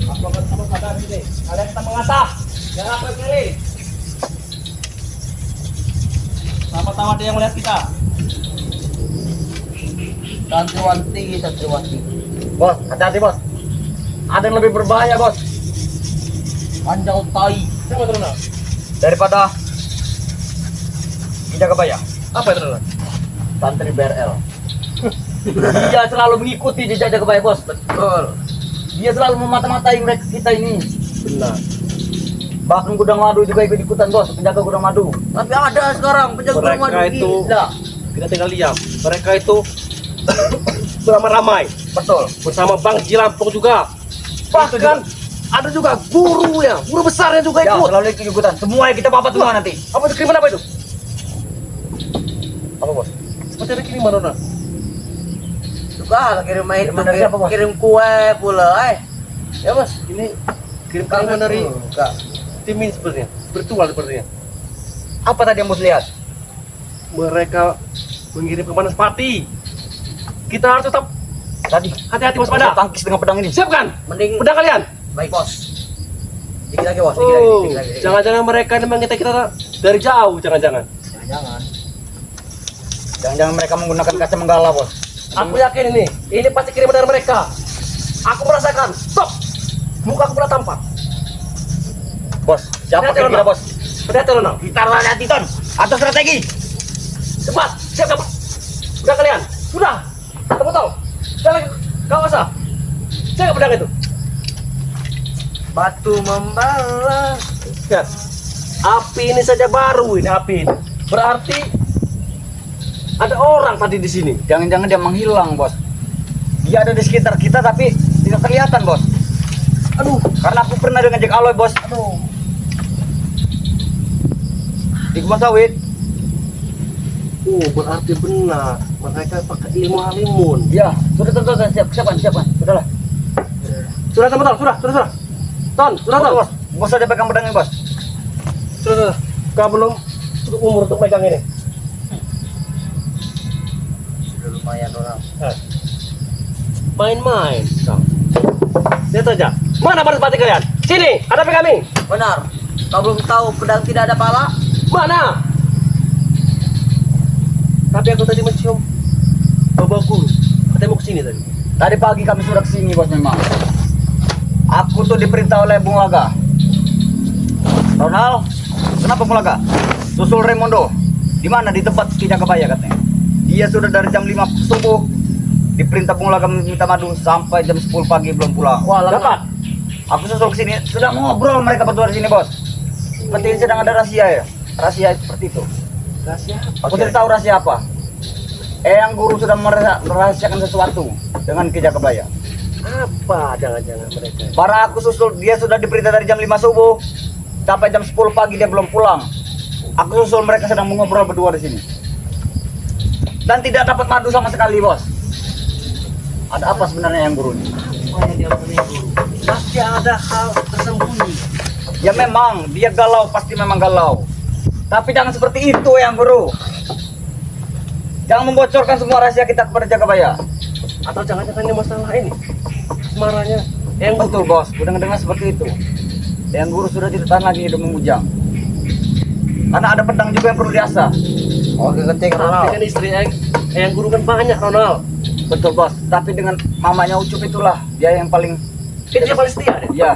Aku akan sama sadar sini. Kalian kita mengasah. Jangan apa kali. Sama-sama dia yang melihat kita. Santriwati. Bos, hati-hati bos. Ada yang lebih berbahaya bos Panjang tai. Siapa itu Ronald? daripada Jagabaya. Apa itu Ronald? Santri BRL. Dia selalu mengikuti jejak Jagabaya bos. Betul. Dia selalu memata-matai mereka kita ini. Benar. Bahkan gudang madu juga ikut-ikutan bos, penjaga gudang madu. Tapi ada sekarang penjaga Mereka rumah itu Tidak, kita tinggal diam. Mereka itu beramai-ramai betul. bersama Bang Jilampung juga. Bahkan ada juga gurunya, guru besarnya juga Ya, ikut. selalu ikut-ikutan. Semua yang kita babat semua nanti. Apa itu kiriman apa itu? Apa bos? Seperti ada kiriman Ronald. Juga kirim main Kiriman dari siapa, Bos? kirim kue pula Ya mas, ini kiriman dari Enggak. tim ini sepertinya, virtual sepertinya. Apa tadi yang bos lihat? Mereka mengirim ke Banaspati. Kita harus tetap Tadi. hati-hati Bos waspada. tangkis dengan pedang ini. Siap kan? Mending Pedang kalian. baik bos. Dikit lagi bos, dikit Oh, lagi. jangan-jangan mereka memang kita dari jauh, jangan-jangan. Jangan. Jangan-jangan mereka menggunakan kaca menggala bos. Aku yakin ini pasti kiriman dari mereka. Aku merasakan, stop. Muka aku pernah tampak. Bos, siapa Hati-hati, kira-kira Ronald. bos? Hati-hati Ronald. Kita lihat Ton. Atau strategi. Cepat, siap kamu. Sudah kalian, sudah. Kamu tahu. Sudah lagi, kau usah. Siap pedang itu. Batu membalas. Lihat, api ini saja baru ini api ini. Berarti ada orang tadi di sini. Jangan-jangan dia menghilang bos. Dia ada di sekitar kita tapi tidak kelihatan bos. Aduh, Karena aku pernah dengan Jack Aloy bos. aduh. Di kebun sawit. Oh, berarti benar. Mereka pakai ilmu halimun. Ya, sudah siapkan. Sudahlah. Sudah teman sudah. Ton, sudah Ton. Bos, bos ada pegang pedang ini bos. Sudah. Kau belum cukup umur untuk megang ini. Sudah lumayan orang. Main-main. Kau. Lihat saja. Mana Banaspati kalian? Sini, hadapi kami. Benar. Kau belum tahu pedang tidak ada pala? Mana? Tapi aku tadi mencium bau guru. Katanya mau kesini tadi. Tadi pagi kami sudah kesini bos memang. Aku tuh diperintah oleh Bung Laga. Ronald, kenapa Bung Laga? Susul Raimondo. Di mana? Di tempat Ki Jagabaya katanya. Dia sudah dari jam 5 subuh diperintah Bung Laga minta madu sampai jam 10 pagi belum pulang. Wah, Dapat. Aku susul ke sini, sudah ngobrol mereka berdua di sini bos. Seperti sedang ada rahasia ya. Rahasia seperti itu. Rahasia Aku tidak tahu rahasia apa. Yang guru sudah merahasiakan sesuatu dengan Ki Jagabaya. apa? Jangan-jangan mereka. Para aku susul, dia sudah diperintah dari jam 5 subuh sampai jam 10 pagi dia belum pulang. Aku susul mereka sedang mengobrol berdua di sini. Dan tidak dapat madu sama sekali, bos. Ada apa sebenarnya yang guru ini? Apa yang dia punya guru? Pasti ada hal tersembunyi. Ya memang, dia galau, pasti memang galau. Tapi jangan seperti itu yang guru. Jangan membocorkan semua rahasia kita kepada Jagabaya. Atau jangan-jangan ini masalah ini semaranya yang Betul bos, udah dengar seperti itu. Yang guru sudah tidak tahan lagi hidup memujang. Karena ada pedang juga yang perlu diasah. Oke, ketik Tapi Ronald. kan istri yang guru kan banyak Ronald. Betul bos, tapi dengan mamanya Ucup itulah dia yang paling, Dia paling setia deh. ya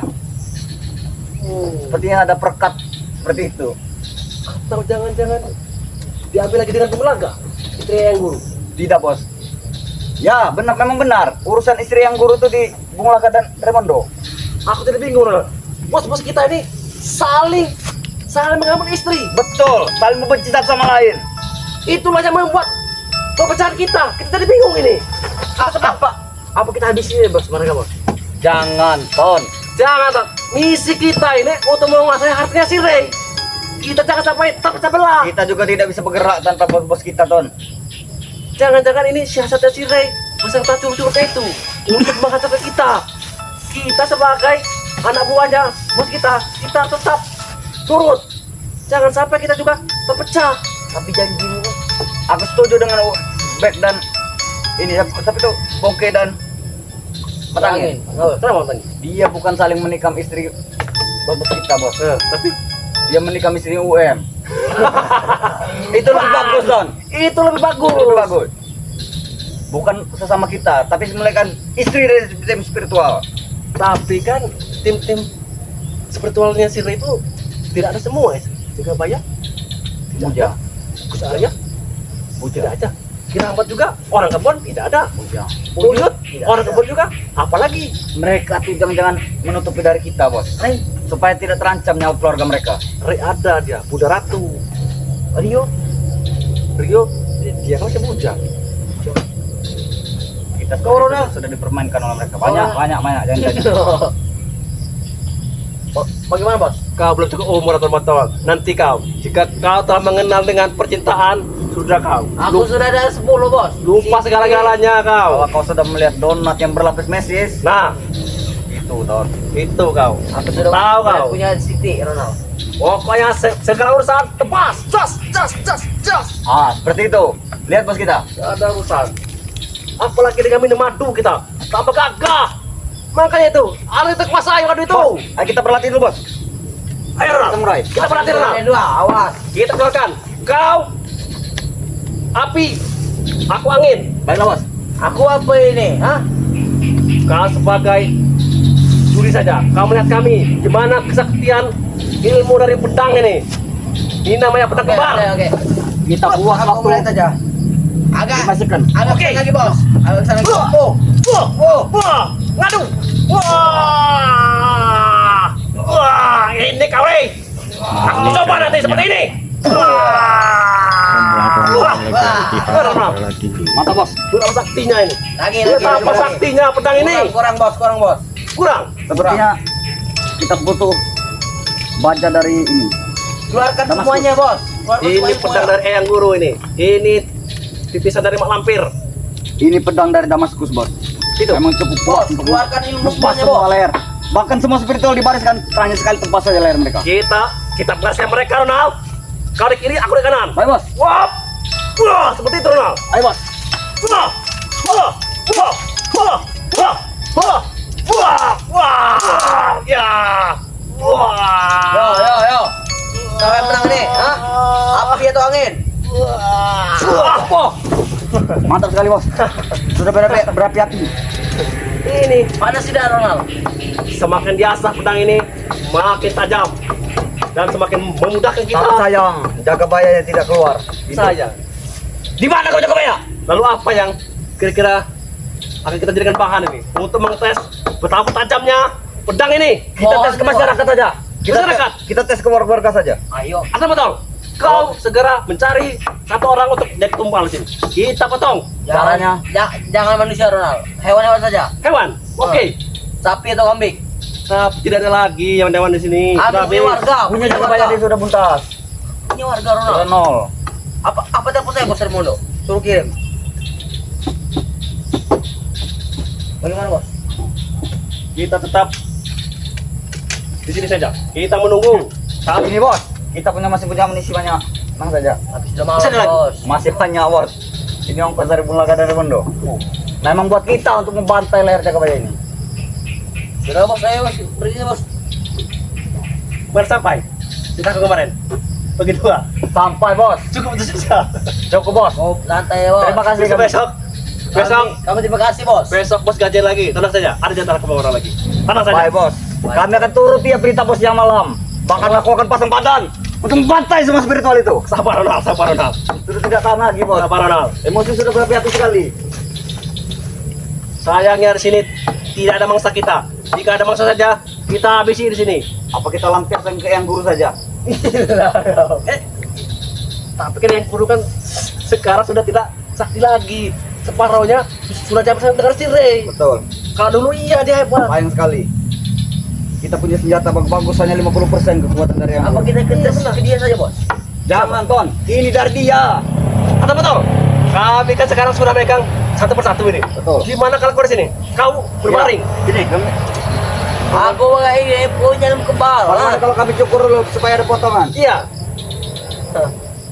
sepertinya ada perkat seperti itu. Atau jangan-jangan diambil lagi dengan Bumulaga, istri yang guru. Tidak, Bos. Ya, benar, memang benar. Urusan istri yang guru itu di Bunglaga dan Remondo. Aku tidak bingung, Ronald. Bos-bos kita ini saling mengambil istri. Betul, saling membenci satu sama lain. Itulah yang membuat perpecahan kita. Kita jadi bingung ini. Apa kita habisin ya, bos? Mereka, bos. Jangan, Ton. Jangan, Ton. Misi kita ini untuk menguasai hartanya si Ray. Kita jangan sampai terpecah belah. Kita juga tidak bisa bergerak tanpa bos-bos kita, Ton. Jangan-jangan ini siasatnya si Ray beserta curug-curug itu untuk menghancurkan kita. Kita sebagai anak buahnya bos kita tetap turut. Jangan sampai kita juga terpecah. Tapi janjimu, aku setuju dengan Beck dan ini. Tapi tuh Bongke dan Matangin. Kenapa Matangin? Dia bukan saling menikam istri bos kita, Bos. Tapi Dia menikam istri UM. Itu lebih bagus, Don. itu lebih bagus. Lebih bagus. Bukan sesama kita, tapi mereka istri dari tim spiritual. Tapi kan tim-tim spiritualnya si Ray itu tidak ada semua ya. Juga banyak. Puja. Kusaya Puja. tidak ada. Kiramat juga orang kebon tidak ada. Puja. Uyut Tidak orang ada. kebon juga. Apalagi Mereka tuh jangan-jangan menutupi dari kita, Bos. Ray, Supaya tidak terancam nyawa keluarga mereka. Ray ada dia, Bunda Ratu. Rio, dia kan macam bujang. Kita Kau, Ronald. sudah dipermainkan oleh mereka. Banyak. Jangan. Oh, bagaimana, Bos? Kau belum cukup umur atau tahun. Nanti kau, jika kau telah mengenal dengan percintaan, sudah kau. Aku sudah ada 10, bos. Lupa segala-galanya Kalau kau. kau sudah melihat donat yang berlapis mesis, Nah, itu, Don. itu kau. Aku sudah Tahu kau. punya Siti, Ronald. Pokoknya segala urusan tepas. Jas. Ah, seperti itu. Lihat bos kita. Tidak ada urusan. Apalagi dengan minum madu kita. Tak gagah. Makanya itu, ada itu kuasai madu itu. Ayo kita berlatih dulu, Bos. Ayo, Ronald. Samurai. Kita berlatih, Ronald. Ada 2, awas. Kita keluarkan. Kau api, aku angin. Baiklah, Bos. Aku apa ini? Hah? Kau sebagai juri saja. Kau melihat kami gimana kesaktian ilmu dari pedang ini. Ini namanya pedang kembar. Oke. Kita buang Aku mulai waktu saja. Agak dimasukkan. agak Oke. kesana lagi, bos. Agak kesana lagi. Wah, ngadu. Wah, ini kau, Ray. Aku coba nanti seperti ini. Mantap, Bos. Berapa saktinya ini? Lagi. Berapa saktinya pedang ini? Kurang, bos. Kurang. Sepertinya kita butuh baja dari ini. Keluarkan Damaskus. semuanya, bos. Keluarkan Ini semuanya, pedang bos. dari Eyang Guru ini. Ini titisan dari Mak Lampir. Ini pedang dari Damaskus, Bos. Itu. Memang cukup kuat Bos, untuk keluarkan ilmu menebas semuanya, semua bos. leher. Bahkan semua spiritual dibariskan, hanya sekali tebas saja leher mereka. Kita berhasil mereka, Ronald. Kau di kiri, aku di kanan. Baik, Bos. Wah, seperti itu, Ronald. Ayo, Bos. Ya. Yo. Siapa yang menang nih? Hah? Api atau angin? Mantap sekali, Bos. Sudah berapi-api. Ini Panas tidak, Ronald? semakin diasah pedang ini makin tajam dan semakin memudahkan kita. Tapi sayang, jaga bayanya tidak keluar. Saya. Di mana kau jaga baya? Lalu apa yang kira-kira akan kita jadikan bahan ini untuk mengetes betapa tajamnya pedang ini? Kita tes ke masyarakat saja. Kita tes ke warga saja. Ayo. Asal potong. Kau segera mencari satu orang untuk jadi tumpal di sini. Kita potong Caranya? Jangan manusia, Ronald. Hewan-hewan saja. hewan. Oke. Sapi atau kambing. Tapi tidak ada lagi yang dewan di sini. Sudah Ada punya habis. warga. Punya jaga baya dia sudah buntas. Punya warga, Ronald. Sudah nol. Apa telepon saya, bos Raimundo? Suruh kirim. Bagaimana, bos? Kita tetap di sini saja. Kita menunggu. Saat ini, Bos, kita masih punya amunisi banyak. Tenang saja. Tapi sudah malam, Kesana lagi. bos. Masih banyak, Bos. Ini ongkos dari Bulaga dari Bondo. Memang buat kita untuk membantai leher jaga baya ini. Sudah, bos. Ayo, bos. Pergi, bos. Baru sampai. Kita ke kemarin. Bagi dua. Sampai, Bos. Cukup itu saja. Cukup, Bos. Oh, santai, bos. Terima kasih. Besok. Besok. Kami terima kasih, bos. Besok bos gajian lagi. Tenang saja. Ada jatah orang lagi. Tenang saja. Baik, Bos. Kami akan turut ya perintah Bos yang malam. Bahkan aku akan pasang badan. Untuk bantai semua spiritual itu. Sabar Ronald, sabar Ronald. Sudah tidak tahan lagi, Bos. Sabar Ronald. Emosi sudah berapi-api sekali. Sayangnya di sini tidak ada mangsa kita. Jika ada mangsa saja, kita habisi di sini. Apa kita lampiaskan ke yang guru saja? Tapi kan yang guru kan sekarang sudah tidak sakti lagi. Separohnya sudah capai dengan sirih. Betul. Kalau dulu iya dia hebat. Sayang sekali. Kita punya senjata bagus hanya 50% kekuatan dari yang Apa guru. kita ketes ke dia saja, Bos? Jangan, Ton. Ini dari dia. Atau betul? Kami kan sekarang sudah megang satu persatu ini. Betul. Gimana kalau kau di sini? Kau berbaring. Ini kami. Aku nggak ini punya kebal. Bagaimana kalau kami cukur dulu supaya ada potongan? Iya.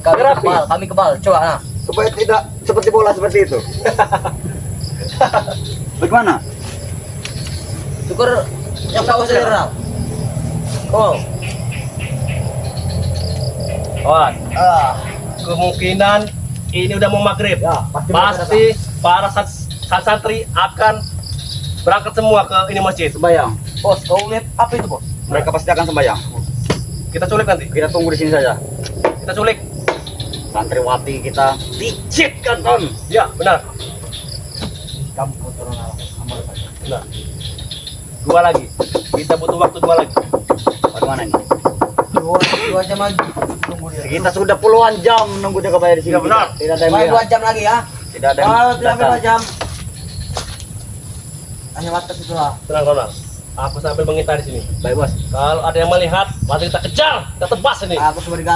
Kami Rapi. kebal, kami kebal. Coba nah. Supaya tidak seperti bola seperti itu. Bagaimana? Syukur yang kau saudara. Oh. Kawan, Ah, kemungkinan ini udah mau maghrib. Ya, Pasti para santri akan berangkat semua ke ini masjid. Sembayang. Bos, kau lihat apa itu, Bos? Mereka pasti akan sembayang. Kita culik nanti. Kita tunggu di sini saja. Kita culik. Santriwati kita picit kan, Ton. Ya, benar. Kamu turun sama saja. Benar. Dua lagi. Kita butuh waktu 2 lagi. Bagaimana ini? Dua jam lagi. Tunggu dia. Kita sudah puluhan jam menunggu dia bayar di sini. Ya, benar. Tidak ada yang Cuma 2 lihat. jam lagi ya. Tidak ada yang Kalau tidak datang. 2 jam. Hanya batas itulah. Tenang, Ronald. Aku sambil mengitari sini. Baik, Bos. Kalau ada yang melihat, mari kita kejar, kita tebas ini. Aku sebagai